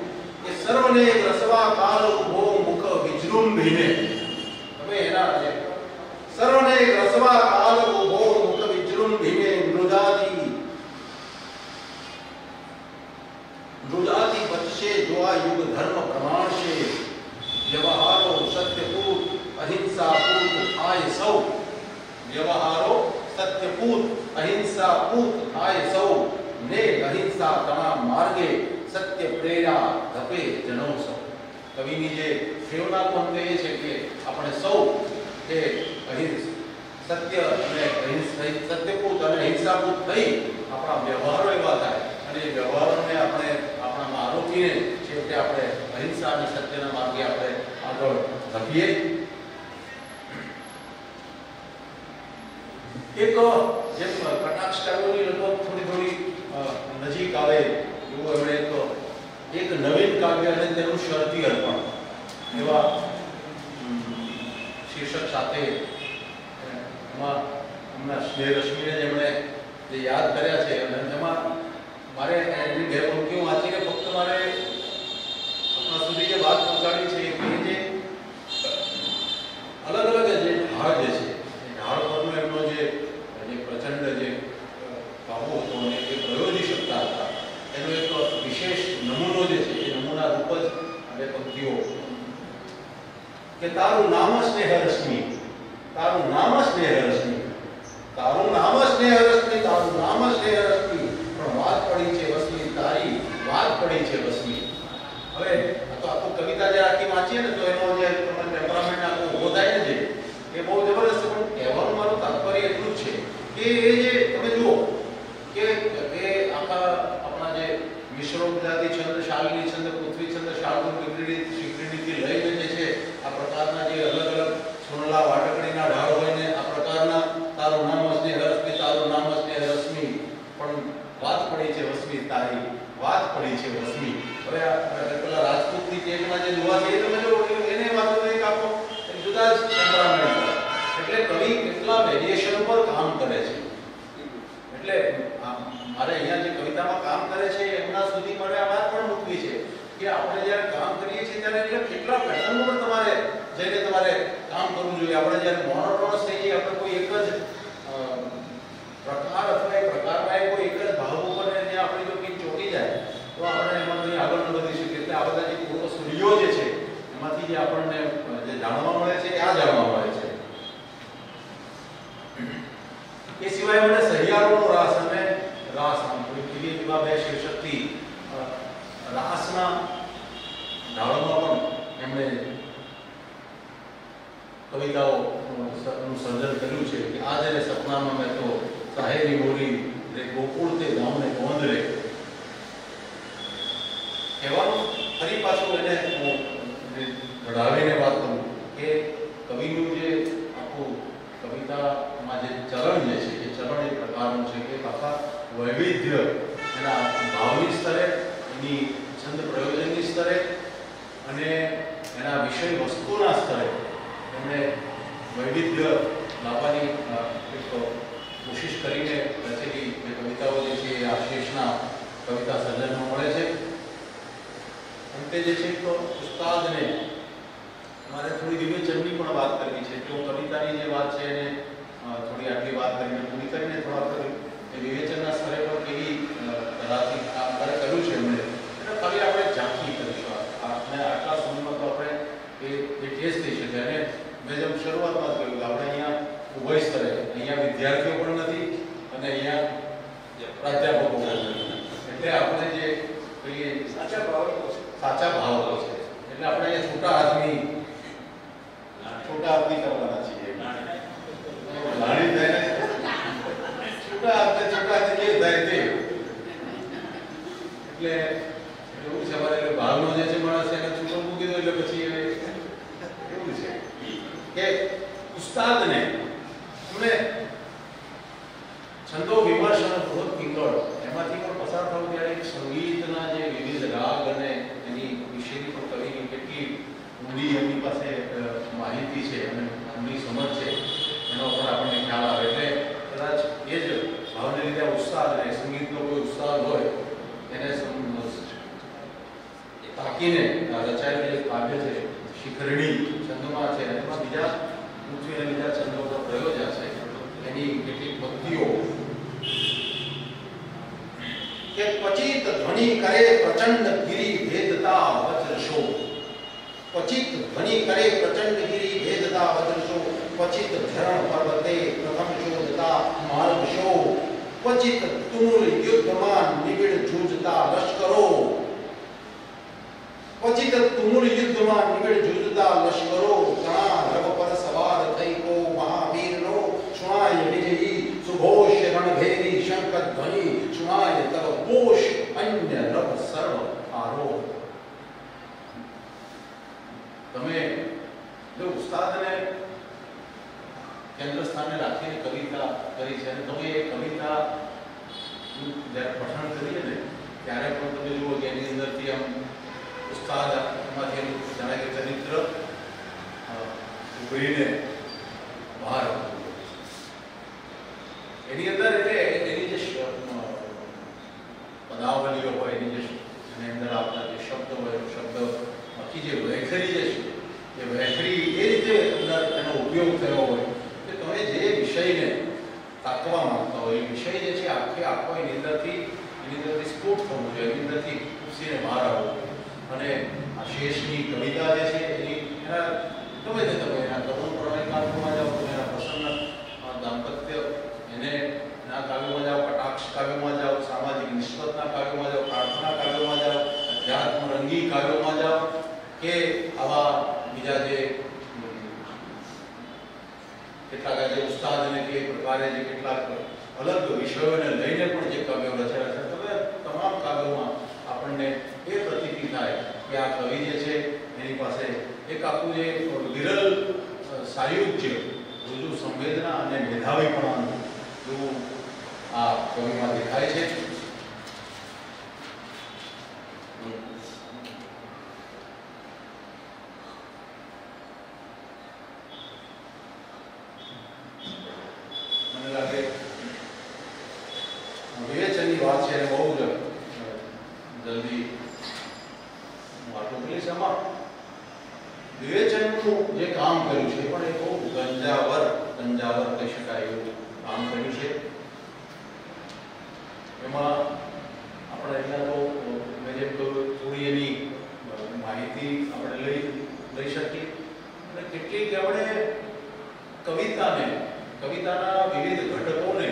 એ સર્વને રસવા કાલ ઉભો મુખ વિજૃંભીને હવે એના સર્વને રસવા કાલ ઉભો મુખ વિજૃંભીને મૃદાતી બચશે જો આ યુગ ધર્મ પ્રમાણશે વ્યવહારો સત્યપૂત અહિંસાપૂત થાય સૌ વ્યવહારો સત્યપૂત અહિંસાપૂત થાય સૌ ને અહિંસા તમામ માર્ગે સત્ય પ્રેરા ધપે જનો સૌ. કવિની જે પ્રેરણાનો અંત એ છે કે આપણે સૌ એ સત્ય અને સત્યપૂત અને અહિંસાપૂત થઈ આપણા વ્યવહારો એવા થાય અને એ વ્યવહારોને આપણે આપણામાં આરોપીને છેવટે આપણે અહિંસા અને સત્યના માર્ગે આપણે આગળ ધપીએ. એક જેમ કટાક્ષ કાવ્યોની લગભગ થોડી નજીક આવે એવું એમણે એક નવીન કાવ્ય અને તેનું શરતી અર્પણ એવા શીર્ષક સાથે એમાં એમના સ્નેહ રશ્મિને જેમણે જે યાદ કર્યા છે અને એમાં મારે એની બે પંક્તિઓ વાંચીને ફક્ત મારે આપણા સુધી જે વાત પહોંચાડી છે કે જે અલગ અલગ જે ઢાળ જે છે એ ઢાળ પરનો એમનો જે પ્રચંડ જે કાબુ હતો અને એ પ્રયોજી શકતા હતા એનો એક વિશેષ નમૂનો જે છે એ નમૂના રૂપ જ બે પંક્તિઓ કે તારું નામ સ્નેહ રશ્મિ તારું નામ સ્નેહ રશ્મિ તારું નામ સ્નેહ રશ્મિ તારું નામ સ્નેહ રશ્મિ પણ વાત પડી છે વસમી તારી વાત પડી છે વસમી. હવે આખું કવિતા જે આખી વાંચીએ ને તો એનો જે ટેમ્પરામેન્ટ આખો ઉભો થાય ને એ બહુ જબરદસ્ત. પણ કહેવાનું મારું તાત્પર્ય એટલું જ છે કે એ જે તમે જુઓ કે એ આખા આપણા જે મિશ્રો ગુજરાતી છંદ શાલિની છંદ પૃથ્વી છંદ શાળગુણ વિક્રીડીથી લઈને જે છે આ પ્રકારના જે અલગ અલગ સોનલા વાટકડીના ઢાળ હોય ને આ પ્રકારના તારું નામ સ્નેહ રશ્મિ તારું નામ સ્નેહ રશ્મિ પણ વાત પડી છે વસમી તારી વાત પડી છે વસમી. હવે પેલા રાજપૂતની ટેકમાં જે દુઆ છે એ તમે જો એને વાતો એક આપો જુદા જ ટેમ્પરામેન્ટ. એટલે કવિ કેટલા વેરિએશન ઉપર કામ કરે છે. એટલે મારે અહીંયા જે કવિતામાં કામ કરે છે એમના સુધી મારે આ વાત પણ મૂકવી છે કે આપણે જ્યારે કામ કરીએ છીએ ત્યારે એટલે કેટલા પેટર્ન ઉપર તમારે જઈને તમારે કામ કરવું જોઈએ. આપણે જ્યારે મોનોટોનસ થઈ જઈએ, આપણે કોઈ એક જ પ્રકાર અથવા એક પ્રકારમાં કોઈ એક જ ભાવ ઉપર જે આપણે જો કંઈક ચોટી જાય તો આપણે એમાં કંઈ આગળ ન વધી શકીએ. એટલે આ બધા જે પૂર્વસૂરીઓ જે છે એમાંથી જે આપણને જે જાણવા મળે છે આ જાણવા મળે છે. એ સિવાય મને સહિયારોનો રાસ અને રાસ આમ કોઈ એવા બે શીર્ષકથી રાસના ઢાળમાં પણ એમણે કવિતાઓનું સર્જન કર્યું છે કે આજે રે સપનામાં મેં તો સાહેરી બોલી રે ગોકુળ તે ગામને ગોંદ રે. કહેવાનું ફરી પાછું એને હું ઘડાવીને વાત કરું કે કવિનું જે આખું કવિતામાં જે ચરણ જે છે એ ચરણ એક પ્રકારનું છે કે આખા વૈવિધ્ય એના ભાવની સ્તરે, એની છંદ પ્રયોજનની સ્તરે અને એના વિષય વસ્તુના સ્તરે એમણે વૈવિધ્ય લાવવાની એક કોશિશ કરીને રચેલી જે કવિતાઓ જે છે એ આશીષના કવિતા સર્જનમાં મળે છે. અંતે જે છે તો ઉસ્તાદને મારે થોડી વિવેચનની પણ વાત કરવી છે. જો કવિતાની જે વાત છે એને થોડી આટલી વાત કરીને પૂરી કરીને થોડા વિવેચનના સ્તરે પણ કેવી તરાથી કામ કર્યું છે એમણે એટલે ખાલી આપણે ઝાંખી કરીશું. આપણે આટલા સમયમાં તો આપણે એ ટેસ્ટ થઈ શકે. અને મેં જેમ શરૂઆતમાં કહ્યું કે આપણે અહીંયા ઉભય સ્તરે અહીંયા વિદ્યાર્થીઓ પણ નથી અને અહીંયા પ્રાધ્યાપકો પણ નથી. એટલે આપણે જે કહીએ સાચા ભાવકો છે. એટલે આપણે અહીંયા છોટા હાથની કરવાના છીએ. લાણી થાય ને છોટા હાથે જે થાય તે એટલે એવું છે અમારે. એટલે ભાવનો જે છે માણસ એને છૂટો મૂકી દો એટલે પછી એવું છે કે ઉસ્તાદને એમણે છંદો વિમર્શ અને બૃહદ પિંગળ એમાંથી પણ પસાર થવું ત્યારે સંગીતના જે વિવિધ રાગ અને એની વિશેની પણ કવિની કેટલી ઊંડી એમની પાસે માહિતી છે અને ઊંડી સમજ છે એનો પણ આપણને ખ્યાલ આવે. એટલે કદાચ એ જ ભાવને લીધે ઉસ્તાદ અને સંગીતનો કોઈ ઉસ્તાદ હોય એને તાકીને રચાયેલું જે કાવ્ય છે શિખરણી છંદમાં છે એમાં બીજા પૃથ્વી અને બીજા છંદો પર પ્રયોજ્યા છે એની કેટલીક ભક્તિઓ કે ક્વચિત ધ્વનિ કરે પ્રચંડ ગિરી ભેદતા વજ્રશો. ક્વચિત ધ્વનિ કરે પ્રચંડ ગિરી ભેદતા વજ્રશો. ક્વચિત ધરણ પર્વતે પ્રથમ શોધતા માર્ગશો. ક્વચિત તુમુલ યુદ્ધમાં નિબિડ જૂજતા લશ્કરો. ક્વચિત તુમુલ યુદ્ધમાં નિબિડ જૂજતા લશ્કરો. ઘણા રવ પર સવાર થઈ કો મહાવીરનો સુણાય વિજયી સુઘોષ રણભેરી શંખ ધ્વનિ સુણાય તવ પોષ અન્ય રવ સર્વ આરો. તમે જો ઉસ્તાદને કેન્દ્ર સ્થાને રાખીને કવિતા કરી છે અને તમે એ કવિતા જ્યારે પઠન કરીએ ને ત્યારે પણ તમે જુઓ કે એની અંદરથી આમ ઉસ્તાદ એમાંથી એનું જાણે કે ચરિત્ર ઉભરીને બહાર એની અંદર એટલે એની જે પદાવલીઓ હોય એની જે એની અંદર આવતા જે શબ્દ હોય શબ્દ બાકી જે વૈખરી જે છે એ વૈખરી એ રીતે અંદર એનો ઉપયોગ થયો હોય કે તમે જે વિષયને તાકવા માંગતા હોય એ વિષય જે છે આખો એની અંદરથી સ્ફુટ થવું જોઈએ, એની અંદરથી ઉપસીને બહાર આવવું. અને આ શેષની કવિતા જે છે એના ગમે તે તમે એના કરુણ પ્રણય કાવ્યોમાં જાઓ, તમે એના પ્રસન્ન દાંપત્ય એને એના કાવ્યોમાં જાઓ, કટાક્ષ કાવ્યોમાં જાઓ, સામાજિક નિષ્પત્તિના કાવ્યોમાં જાઓ, પ્રાર્થના કાવ્યોમાં જાઓ, અધ્યાત્મ રંગી કાવ્યોમાં જાઓ કે આવા બીજા જે કેટલાક જે ઉસ્તાદને કે પ્રકારે જે કેટલાક અલગ વિષયોને લઈને પણ જે કાવ્યો રચાયા છે તમે તમામ કાવ્યોમાં આપણને એ પ્રતીતિ થાય કે આ કવિ જે છે એની પાસે એક આખું જે વિરલ સાયુજ્ય, રુજુ સંવેદના અને મેધાવીપણાનું એવું આ કવિમાં દેખાય છે. અગત્યની વાત છે અને બહુ જ જલ્દી વાતો કરીશ. આમાં વિવેચનનું જે કામ કર્યું છે પણ એ બહુ ગંજાવર કહી શકાય એવું કામ કર્યું છે. એમાં આપણે અહીંયા તો મેં જેમ કહ્યું થોડી એની માહિતી આપણે લઈ શકીએ અને કેટલીક આપણે કવિતાના વિવિધ ઘટકોને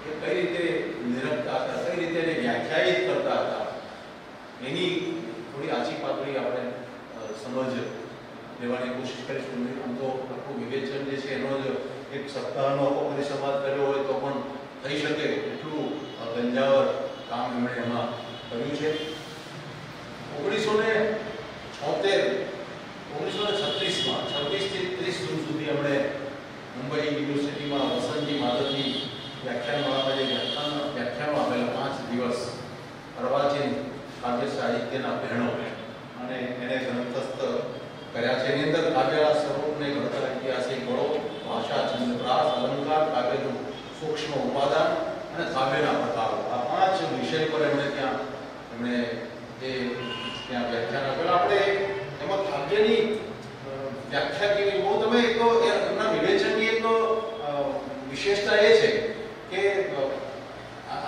એ કઈ રીતે નિરખતા હતા, કઈ રીતે એને વ્યાખ્યાયિત કરતા હતા, એની થોડી આછી પાતળી આપણે સમજ લેવાની કોશિશ કરીશું. આમ તો આખું વિવેચન જે છે એનો જ એક સપ્તાહનો પરિસંવાદ કર્યો હોય તો પણ થઈ શકે એટલું ગંજાવર કામ એમણે એમાં કર્યું છે. 1936માં 26 થી 30 જૂન સુધી એમણે મુંબઈ યુનિવર્સિટીમાં વસંતજી માધવજી વ્યાખ્યાનમાળામાં જે વ્યાખ્યાનો આપેલા 5 દિવસ અર્વાચીન કાવ્ય સાહિત્યના બહેનો અને એને ગ્રંથસ્થ કર્યા છે. એની અંદર કાવ્યના સ્વરૂપને ઘડતર ઐતિહાસિક બળો, ભાષા, છંદપ્રાસ, અલંકાર, કાવ્યનું સૂક્ષ્મ ઉપાદાન અને કાવ્યના પ્રકારો, આ 5 વિષય પર એમણે ત્યાં વ્યાખ્યાન આપેલા. આપણે એમાં કાવ્યની વ્યાખ્યા કેવી બહુ તમે એક એમના વિવેચનની એક વિશેષતા એ છે કે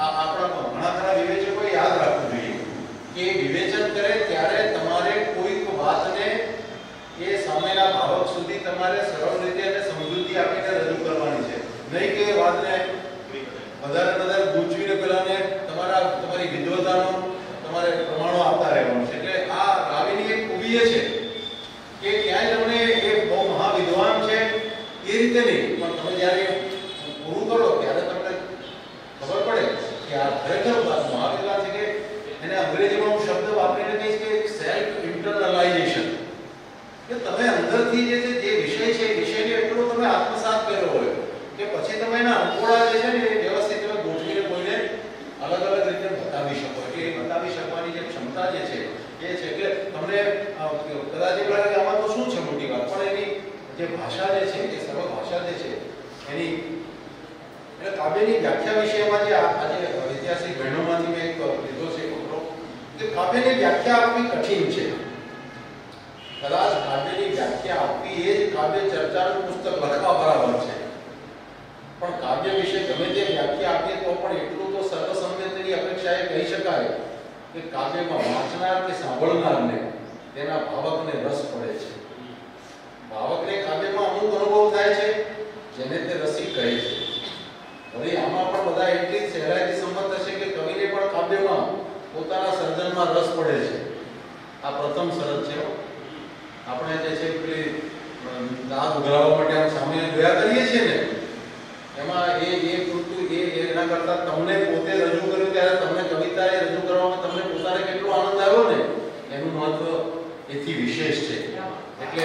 આપણા ઘણા ખરા વિવેચકોએ યાદ રાખવું જોઈએ કે વિવેચન કરે ત્યારે તમારે કોઈક વાતને એ સામેના ભાવક સુધી તમારે સરળ રીતે અને સમજૂતી આપીને રજૂ કરવાની છે, નહીં કે વાતને વધારે ગૂંચવીને પેલાને તમારી વિદ્વતાનો તમારે પ્રમાણો આપતા રહેવાનું છે. એટલે આ રાવીની એક ખૂબી એ છે કે ક્યાંય તમને એ બહુ મહાવિદ્વાન છે એ રીતે નહીં, પણ તમે જ્યારે પૂરું કરો ત્યારે તમને ખબર પડે કે આ ખરેખર મહાવિદ્વાન છે. કે એને અંગ્રેજીમાં હું શબ્દ વાપરીને કહીશ કે સેલ્ફ ઇન્ટરનલાઇઝેશન, કે તમે અંદરથી જે વિષય છે એ વિષયને એટલો તમે આત્મસાત કર્યો હોય કે પછી તમે એના અંકોડા જે છે ને એ વ્યવસ્થિત તમે ગોઠવીને કોઈને અલગ રીતે બતાવી શકો. કે એ બતાવી શકવાની જે ક્ષમતા જે છે એ છે કે તમને કદાચ એવું લાગે કે આમાં તો શું છે મોટી વાત, પણ એની જે ભાષા જે છે એ સર્વ ભાષા જે છે એની એટલે કાવ્યની વ્યાખ્યા વિષયમાં જે આજે ઐતિહાસિક બહેનોમાંથી મેં એક લીધો છે કે કાવ્યની વ્યાખ્યા આપવી કઠિન છે. કદાચ કાવ્યની વ્યાખ્યા આપવી એ જ કાવ્ય ચર્ચાનું પુસ્તક લખવા બરાબર છે, પણ કાવ્ય વિશે ગમે તે વ્યાખ્યા આપીએ તો પણ એટલું તો સર્વસંમતિની અપેક્ષાએ કહી શકાય કે કાવ્યમાં વાંચનાર કે સાંભળનારને તેના ભાવકને રસ પડે છે. ભાવકને કાવ્યમાં અમુક અનુભવ થાય છે જેને તે રસિક કહે છે. હવે આમાં પણ બધા એટલી સહેલાઈથી સંમત થશે કે કવિને પણ કાવ્યમાં પોતાના સર્જનમાં રસ પડે છે. આ પ્રથમ શરત છે. આપણે જે છે પેલી દાગ ઉઘરાવવા માટે આમ સામે જોયા કરીએ છીએ ને, એમાં એ પૂરતું એના કરતા તમને પોતે રજૂ કર્યું ત્યારે તમને કવિતા એ રજૂ કરવામાં તમને પોતાને કેટલો આનંદ આવ્યો ને એનું મહત્વ એથી વિશેષ છે. એટલે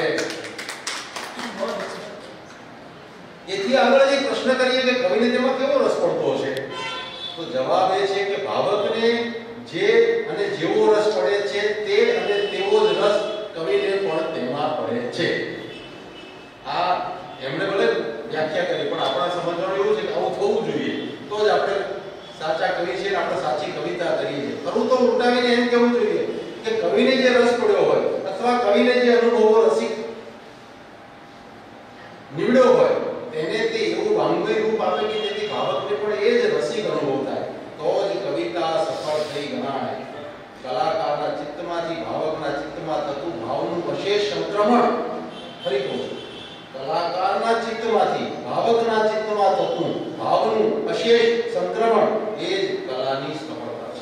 એથી આગળ એક પ્રશ્ન કરીએ કે કવિને તેમાં કેવો રસ પડતો હશે, તો જવાબ એ છે કે ભાવકને જે અને જેવો રસ પડે છે તે અને તેવો જ રસ કવિને પણ તેમાં પડે છે. આ એમણે ભલે વ્યાખ્યા કરી પણ આપણા સમજવાનું એવું છે કે આવું થવું જોઈએ તો જ આપણે સાચા કવિ છીએ, આપણે સાચી કવિતા કરીએ છીએ. ખરું તો ઉલટાવીને એમ કહેવું જોઈએ કે કવિને જે રસ પડ્યો હોય અથવા કવિને જે અનુભવો રસિક નીવડ્યો હોય તેને તે એવું વાંગમય રૂપ આપે કે જેથી ભાવકને પણ એ જ રસિક અનુભવ થાય, તો જ કવિતા સફળ થઈ ગણાય. કલાકારના ચિત્તમાંથી ભાવકના ચિત્તમાં થતું ભાવનું વિશેષ સંક્રમણ, ફરી કહું છું, કલાકારના ચિત્તમાંથી ભાવકના ચિત્તમાં થતું ભાવનું વિશેષ સંક્રમણ એ જ કલાની સફળતા છે.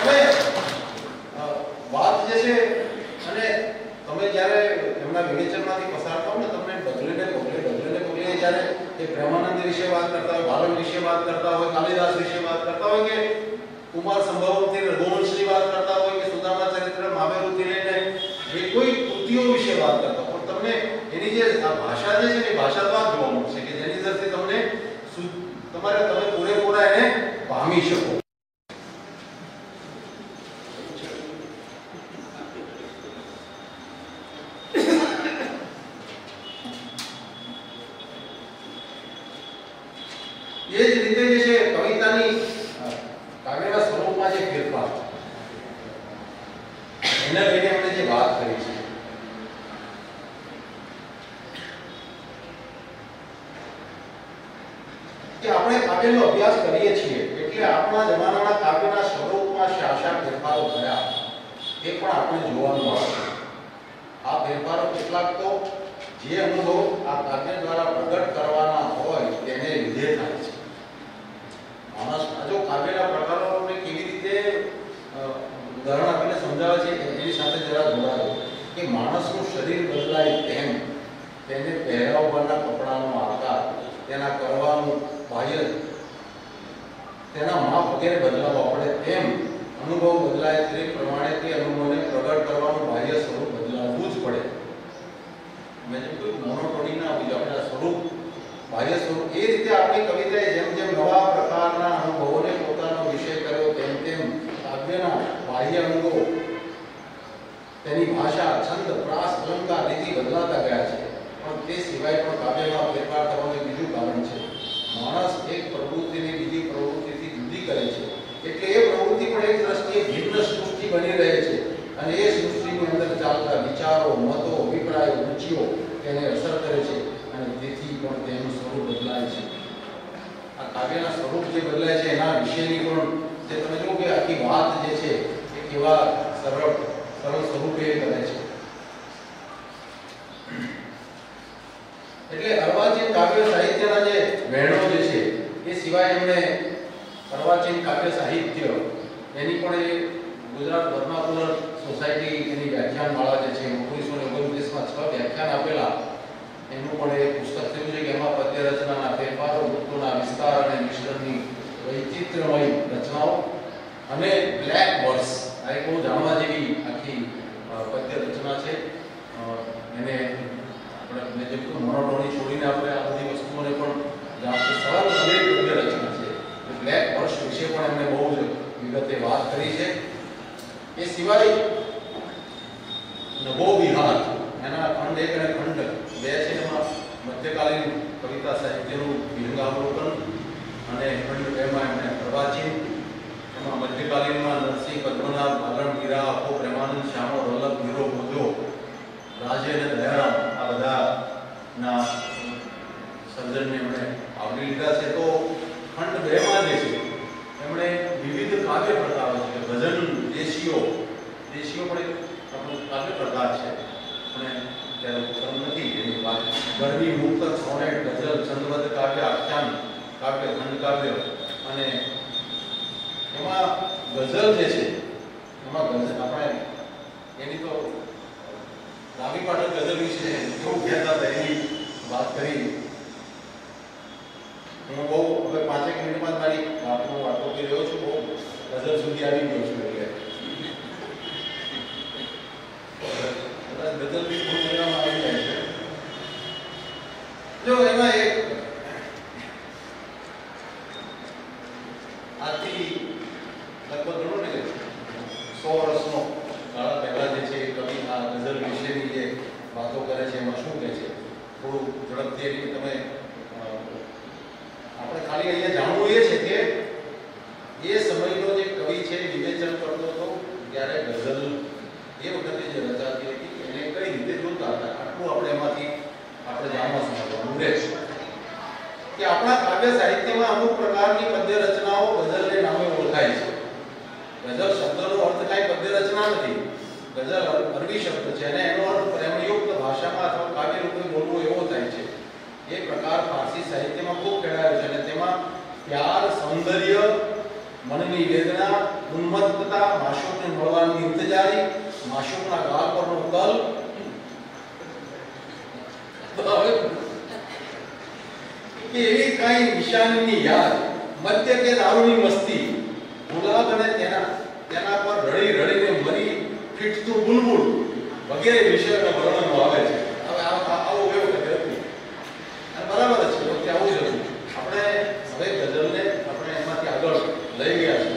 હવે વાત જે છે અને તમે જ્યારે એમના વિવેચનમાંથી પસાર થાવ ને તમને બદલીને પગલે જ્યારે એ પ્રેમાનંદ વિશે વાત કરતા હોય, ભાલમ વિશે વાત કરતા હોય, કાલિદાસ વિશે વાત કરતા હોય કે કુમાર સંભવમથી રઘુવંશની વાત કરતા હોય કે સુદામા ચરિત્ર મામેરુથી લઈને જે કોઈ કૃતિઓ વિશે વાત કરતા હોય, તમને એની જે આ ભાષા જે છે ને ભાષા તો આ જોવા મળશે કે જેની અંદરથી તમને તમે પૂરેપૂરા એને પામી શકો. એ જ રીતે જે છે કવિતા કાવ્યના સ્વરૂપમાં જે ફેરફાર એને લઈને આપણે જે વાત કરી છે કે આપણે કાવ્યનો અભ્યાસ કરીએ છીએ એટલે આપણા જમાનાના કાવ્યના સ્વરૂપમાં શા ફેરફારો થયા એ પણ આપણે જોવાનું આવે. આ ફેરફારો કેટલાક તો જે અનુભવ આ કાવ્ય દ્વારા પ્રગટ કરવાના હોય તેને લીધે થાય છે. માણસ જો કાવ્યના પ્રકારોને કેવી રીતે ઉદાહરણ આપીને સમજાવે છે એની સાથે જરા જોડાજો કે માણસનું શરીર બદલાય તેમ તેને પહેરવાના કપડાનો આકાર, તેના કરવાનું બાહ્ય, તેના માપ વગેરે બદલાવવા પડે તેમ અનુભવ બદલાય તે પ્રમાણે તે અનુભવને પ્રગટ કરવાનું બાહ્ય સ્વરૂપ બદલાવવું જ પડે. મેં જેમ કહ્યું મોનોટોનીના આપણા સ્વરૂપ બાહ્ય સ્વરૂપ એ રીતે આપણી કવિતાએ જેમ જેમ નવા પ્રકારના અનુભવોને પોતાનો વિષય કર્યો તેમ તેમ કાવ્યના બાહ્ય અંગો, તેની ભાષા, છંદ, પ્રાસ, અલંકાર, રીતિ બદલાતા ગયા છે. પણ તે સિવાય પણ કાવ્યમાં ફેરફાર થવાનું બીજું કારણ છે. માણસ એક પ્રવૃત્તિને બીજી પ્રવૃત્તિથી જુદી કરે છે એટલે એ પ્રવૃત્તિ પણ એક દ્રષ્ટિએ ભિન્ન સૃષ્ટિ બની રહે છે અને એ સૃષ્ટિની અંદર ચાલતા વિચારો, મતો, અભિપ્રાયો, રુચિઓ તેને અસર કરે છે અને તેથી પણ તેનું સ્વરૂપ બદલાય છે. આ કાવ્યના સ્વરૂપ જે બદલાય છે એના વિશેની પણ જે તમે જુઓ કે આખી વાત જે છે એ કેવા સરળ સ્વરૂપે કરે છે. એટલે અર્વાચીન કાવ્ય સાહિત્યના જે વહેણો જે છે એ સિવાય એમણે અર્વાચીન કાવ્ય સાહિત્ય એની પણ એ ગુજરાત વર્નાકુલર સોસાયટી એની વ્યાખ્યાનમાળા જે છે 1929માં 6 વ્યાખ્યાન આપેલા એનું પણ એક પુસ્તક થયું છે કે એમાં પદ્ય રચનાના ફેરફારો, વૃત્તોના વિસ્તાર અને મિશ્રણની વૈચિત્ર્યમય રચનાઓ અને બ્લેક વર્સ આ એક બહુ જાણવા જેવી આખી પદ્ય રચના છે. એને આપણે જે મોનોટોની છોડીને આપણે આ બધી વસ્તુઓને પણ સરળ અનેક પદ્ય રચના છે. બ્લેક વર્સ વિશે પણ એમણે બહુ જ વિગતે વાત કરી છે. એ સિવાય નભો વિહાર એના ખંડ 1 અને ખંડ 2 છે. એમાં મધ્યકાલીન કવિતા સાહિત્યનું વિહંગાવલોકન અને ખંડ 2 માં એમણે અર્વાચીન, એમાં મધ્યકાલીનમાં નરસિંહ, પદ્મનાભ, ભાગણ, મીરા, આપો, પ્રેમાનંદ, શ્યામો, વલ્લભ, વીરો, ભોજો, રાજે અને દયારામ આ બધાના સર્જનને એમણે આવરી લીધા છે. તો ખંડ 2 માં જે છે એમણે વિવિધ કાવ્ય પ્રકારો છે. ભજન, દેશીઓ પણ એક આપણું કાવ્ય પ્રકાર છે અને ત્યારે ઉત્તમ નથી એની વાત. ગરબી, મુક્તક, સોનેટ, ગઝલ, છંદબદ્ધ કાવ્ય, આખ્યાન કાવ્ય, ખંડ કાવ્ય અને એમાં ગઝલ જે છે એમાં ગઝલ આપણે એની તો રાવી પાઠક ગઝલ વિશે કેવું કહેતા હતા એની વાત કરી. હું બહુ હવે 5 મિનિટમાં જ મારી વાતો કરી રહ્યો છું. બહુ ગઝલ સુધી આવી ગયો છું એટલે ગઝલ બી બહુ મજામાં આવી જાય છે. જો એમાં એક આથી લગભગ ગણો ને 100 વર્ષનો કાળ પહેલા જે છે કવિ આ ગઝલ વિશેની જે વાતો કરે છે એમાં શું કહે છે થોડું ઝડપથી એની તમે આપણે ખાલી અહીંયા જાણવું એ છે કે એ સમયનો જે કવિ છે વિવેચન કરતો હતો ત્યારે ગઝલ એ વખતે જે રચાતી હતી એને કઈ રીતે જોતા હતા આટલું આપણે એમાંથી આપણે જાણવા સમજવાનું રહેશે કે આપણા કાવ્ય સાહિત્યમાં અમુક પ્રકારની પદ્ય રચનાઓ ગઝલને નામે ઓળખાય છે. ગઝલ શબ્દનો અર્થ કાંઈ પદ્ય રચના નથી. ગઝલ અરબી શબ્દ છે અને એનો અર્થ પ્રેમયુક્ત ભાષામાં અથવા કાવ્ય રૂપે બોલવું એવો થાય છે. એ પ્રકાર ફારસી સાહિત્યમાં ખૂબ ખેડાયો છે અને તેમાં પ્યાર, સૌંદર્ય, મનની વેદના, ઉન્મત્તતા, માશુકને મળવાની ઇંતજારી, માશુકના ગાલ પરનો તલ, કે એવી કઈ નિશાનીની યાદ, મદ્ય કે દારૂની મસ્તી, ગુલાબ અને તેના પર રડીને મરી ફીટતું બુલબુલ વગેરે વિષયોના વર્ણનો આવે છે. હવે આવું એવું નથી બરાબર છે કે આવું જ હતું. આપણે હવે ગઝલને આપણે એમાંથી આગળ લઈ ગયા છે.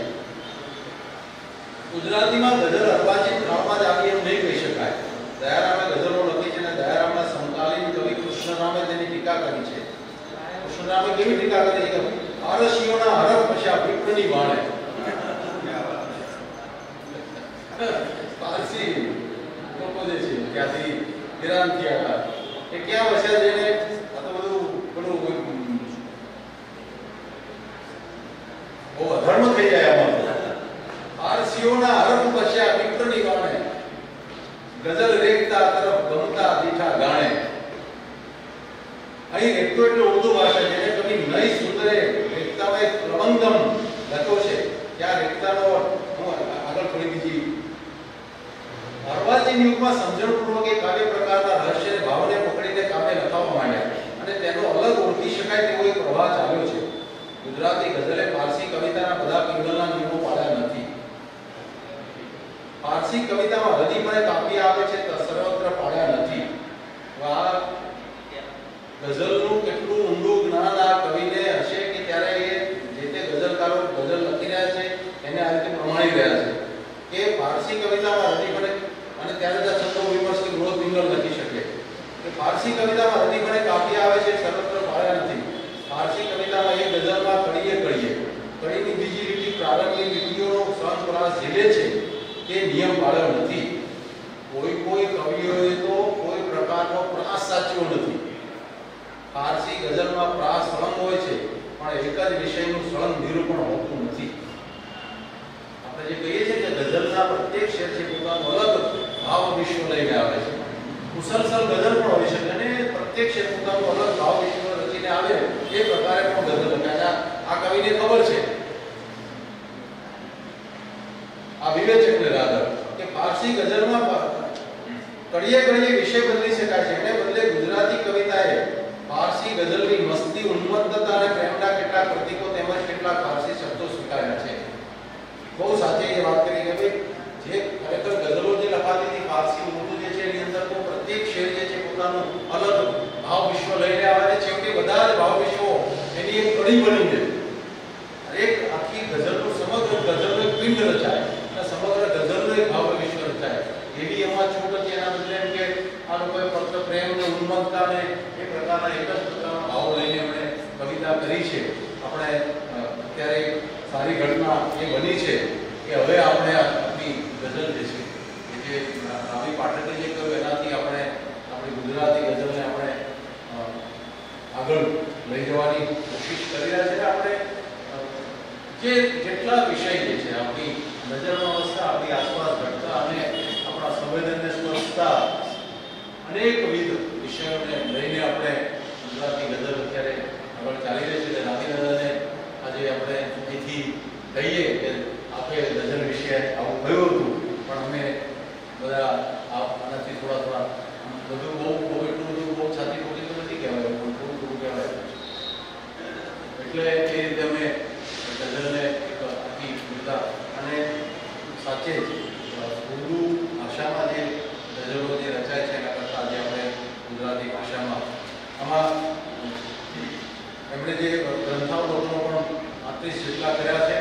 ગુજરાતીમાં ગઝલ અર્વાચીન કાળમાં જ આવી એમ નહીં કહી શકાય. દયારામે ગઝલો લખી છે અને દયારામના સમકાલીન કવિ કૃષ્ણરામે તેની ટીકા કરી છે. કૃષ્ણરામે કેવી ટીકા કરી છે આરસીઓના હરખ પશ્યા વિપ્રની વાણે પારસી લોકો જે છે ત્યાંથી હેરાન થયા હતા એ ક્યાં વસ્યા જઈને આ તો બધું પેલું બહુ અધર્મ થઈ જાય આમાં આરસીઓના હરખ પશ્યા વિપ્રની વાણે ગઝલ રેખતા તરફ ગમતા દીઠા ગાણે અહીં રેખતો એટલે ઉર્દુ ભાષા જેને કવિ નઈ સુંદરે રેખતામાં એક પ્રબંધમ લખ્યો છે ત્યાં રેખતાનો હું આગળ થોડી બીજી અર્વાચીન યુગમાં સમજણપૂર્વક એક કાવ્ય પ્રકારના રહસ્ય ભાવને પકડીને કાવ્ય લખાવવા માંડ્યા અને તેનો અલગ ઓળખી શકાય તેવો એક પ્રવાહ ચાલ્યો છે ગુજરાતી ગઝલે ફારસી કવિતાના બધા પિંગલના નિયમો પાળ્યા નથી ફારસી કવિતામાં હદીપણે કાવ્ય આવે છે તો સર્વત્ર પાળ્યા નથી આ ગઝલનું કેટલું ઊંડું જ્ઞાન આ કવિને હશે કે ત્યારે એ જે તે ગઝલકારો ગઝલ લખી રહ્યા છે એને આ રીતે પ્રમાણી રહ્યા છે કે ફારસી કવિતામાં હદીપણે અને ત્યારે જ છંદો વિમર્શ કે ગ્રોથ પિંગલ લખી શકે કે ફારસી કવિતામાં હદીપણે કાવ્ય આવે છે સર્વત્ર પાળ્યા નથી ફારસી કવિતામાં એક ગઝલમાં કડીએ કડીની બીજી લીટી પ્રારંભની લીટીઓનો સંત પ્રાસ ઝીલે છે તે નિયમ પાળ્યો નથી કોઈ કવિઓએ તો કોઈ પ્રકારનો પ્રાસ સાચ્યો નથી ફારસી ગઝલમાં પ્રાસ સળંગ હોય છે પણ એક જ વિષયનું સળંગ નિરૂપણ હોતું નથી આપણે જે કહીએ છીએ કે ગઝલના પ્રત્યેક શેર છે પોતાનું અલગ ભાવ વિશ્વ લઈને આવે છે મુસલસલ ગઝલ પણ હોય છે અને પ્રત્યેક શેર પોતાનું અલગ ભાવ વિશ્વ રચીને આવે એ પ્રકારે પણ ગઝલ લખાય આ કવિને ખબર છે આ વિવેચકને રાધર કે ફારસી ગઝલમાં કડીએ વિષય બદલી શકાય છે એને બદલે ગુજરાતી કવિતાએ ફારસી ગઝલની મસ્તી ઉન્મત્તતા અને પ્રેમના કેટલાક પ્રતીકો તેમજ કેટલાક ફારસી શબ્દો સ્વીકાર્યા છે બહુ સાચી એ વાત કરી કે ભાઈ જે ખરેખર ગઝલો જે લખાતી હતી ફારસી ઉર્દુ જે છે એની અંદર તો પ્રત્યેક શેર જે છે પોતાનું અલગ ભાવ વિશ્વ લઈને આવે છે છેવટે બધા જ ભાવ વિશ્વો એની એક કડી બની જાય એક આખી ગઝલનું સમગ્ર ગઝલનું એક પિંડ રચાય અને સમગ્ર ગઝલનું એક ભાવ વિશ્વ રચાય એવી એમાં છૂટ હતી એના બદલે એમ કે આ લોકોએ ફક્ત પ્રેમ ને ઉન્મત્તતા ને એ પ્રકારના એક જ પ્રકારના ભાવ લઈને એમણે કવિતા કરી છે આપણે અત્યારે સારી ઘટના એ બની છે કે હવે આપણે આપણી ગઝલ જે છે જે રાવી પાઠકે જે કહ્યું એનાથી આપણે આપણી ગુજરાતી ગઝલને આપણે આગળ લઈ જવાની કોશિશ કરી રહ્યા છે આપણે જે જેટલા વિષય જે છે આપણી નજરમાં વસતા આપણી આસપાસ ઘટતા અને આપણા સંવેદનને સ્પર્શતા અનેકવિધ વિષયોને લઈને આપણે ગુજરાતી ગઝલ અત્યારે આગળ ચાલી રહી છે રાધીનંદને આજે આપણે અહીંથી કહીએ કે આપે ગઝલ વિશે આવું કહ્યું હતું પણ અમે બધા આનાથી થોડા બધું બહુ એટલું બધું બહુ છાતી ખોટી તો નથી કહેવાય પણ થોડું કહેવાય એટલે એ રીતે અમે ગઝલને એક આખી કવિતા અને સાચે જ ઉર્દુ ભાષામાં જે ગઝલો જે રચાય છે એના કરતાં આજે આપણે ગુજરાતી ભાષામાં આમાં એમણે જે ગ્રંથાવલોકનો પણ 35 જેટલા કર્યા છે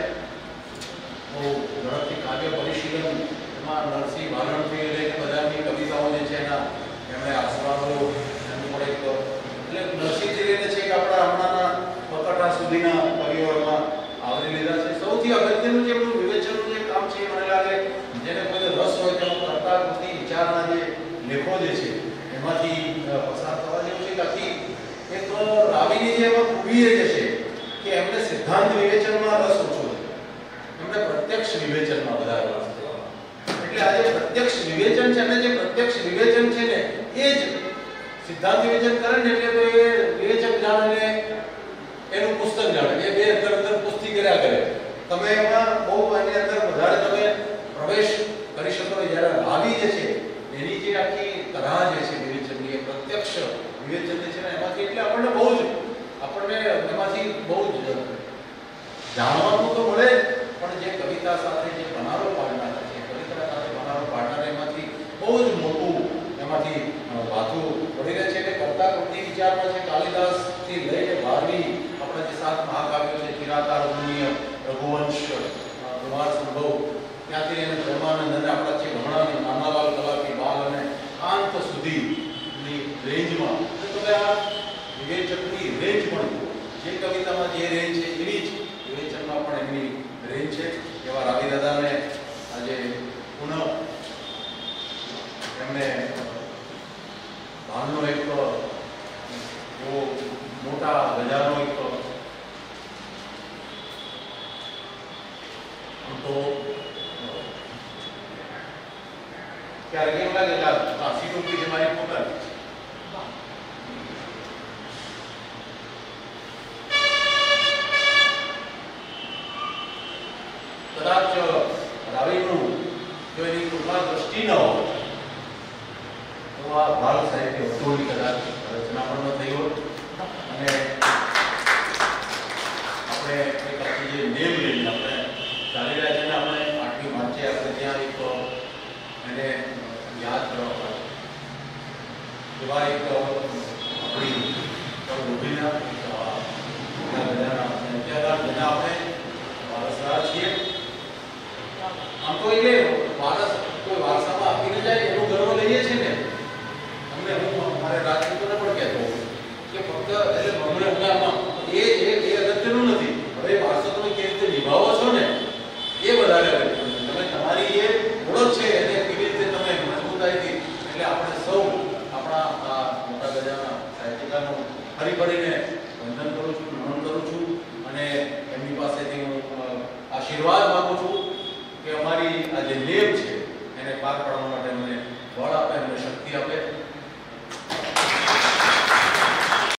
બહુ ઝડપથી કાવ્ય પરિશીલન એમાં નરસિંહ ભાલણથી લઈને બધાની કવિતાઓ જે છે એના એમણે આસ્વાદો એનું પણ એક એટલે નરસિંહજી લઈને છે કે આપણા હમણાંના બકટા સુધીના કવિઓમાં આવરી લીધા છે સૌથી અગત્યનું જે એમનું વિવેચનનું જે કામ છે મને લાગે જેને કોઈને રસ હોય તેનો કર્તા કૃતિ વિચારના જે લેખો જે છે એમાંથી પસાર થવા જેવું છે કે આખી એક રાવીની જે એમાં ખૂબી એ છે કે એમને સિદ્ધાંત વિવેચનમાં રસ ઓછો છે એમને પ્રત્યક્ષ વિવેચનમાં વધારે રસ છે એટલે આજે પ્રત્યક્ષ વિવેચન છે અને જે પ્રત્યક્ષ વિવેચન છે ને એ જ સિદ્ધાંત વિવેચન કરે ને એટલે તો એ વિવેચક જાણે એનું પુસ્તક જાણે એ બે અંદર પુસ્તક કર્યા કરે તમે એમાં બહુ એની અંદર વધારે તમે પ્રવેશ કરી શકો જ્યારે રાવી જે છે એની જે આખી તરાહ જે છે વિવેચનની એ પ્રત્યક્ષ વિવેચન જે છે ને એમાંથી એટલે આપણને એમાંથી બહુ જ જાણવાનું તો મળે પણ જે કવિતા સાથે જે બનારો પાડનાર છે કવિતા સાથે બનારો પાડનાર એમાંથી બહુ જ મોટું એમાંથી વાતો પડી રહે છે કે કર્તા કૃતિ વિચારમાં છે કાલિદાસથી લઈને ભારવી આપણા જે 7 મહાકાવ્યો છે કિરાતાર રઘુવંશ કુમાર સંભવ ત્યાંથી એને બ્રહ્માનંદ અને આપણા છે ઘણા નાનાલાલ કલાકી બાલ અને આંત સુધીની રેન્જમાં તમે આ વિવેચકની રેન્જ પણ જે કવિતામાં જે રેન્જ છે એની એમની રેન્જ છે એવા રાવી દાદાને આજે પુનઃ એમને ભાનનો એક બહુ મોટા ગજાનો એક તો ક્યારેક એમ લાગે કે આ સીટ ઉપરી છે મારી પોતાની કદાચ રાવીનું જો એની કૃપા દ્રષ્ટિ ન હોય તો આ ભારત સાહિત્ય વટોળી કદાચ રચના પણ ન થઈ હોત અને આપણે એક આખી જે નેમ લઈને આપણે ચાલી રહ્યા છે ને આપણે 8મી માર્ચે આપણે ત્યાં એક એને યાદ કરવા એવા એક આપણી ગોભીના જેના આપણે વારસદાર છીએ આમ તો એટલે વારસ કોઈ વારસામાં આપીને જાય એનો ગર્વ લઈએ છીએ ને અમને હું મારે રાજપૂતોને પણ કહેતો કે ફક્ત એટલે હમણાં એ અગત્યનું નથી હવે વારસો તમે કેવી રીતે નિભાવો છો ને એ વધારે અગત્યનું છે તમે તમારી એ ઓળખ છે એને કેવી રીતે તમે મજબૂતાઈથી એટલે આપણે સૌ આપણા આ મોટા ગજાના સાહિત્યકારનું ફરી ફરીને વંદન કરું છું નમન કરું છું અને એમની પાસેથી હું આશીર્વાદ માંગુ છું કે અમારી આ જે નેમ છે એને પાર પાડવા માટે મને બળ આપે અમને શક્તિ આપે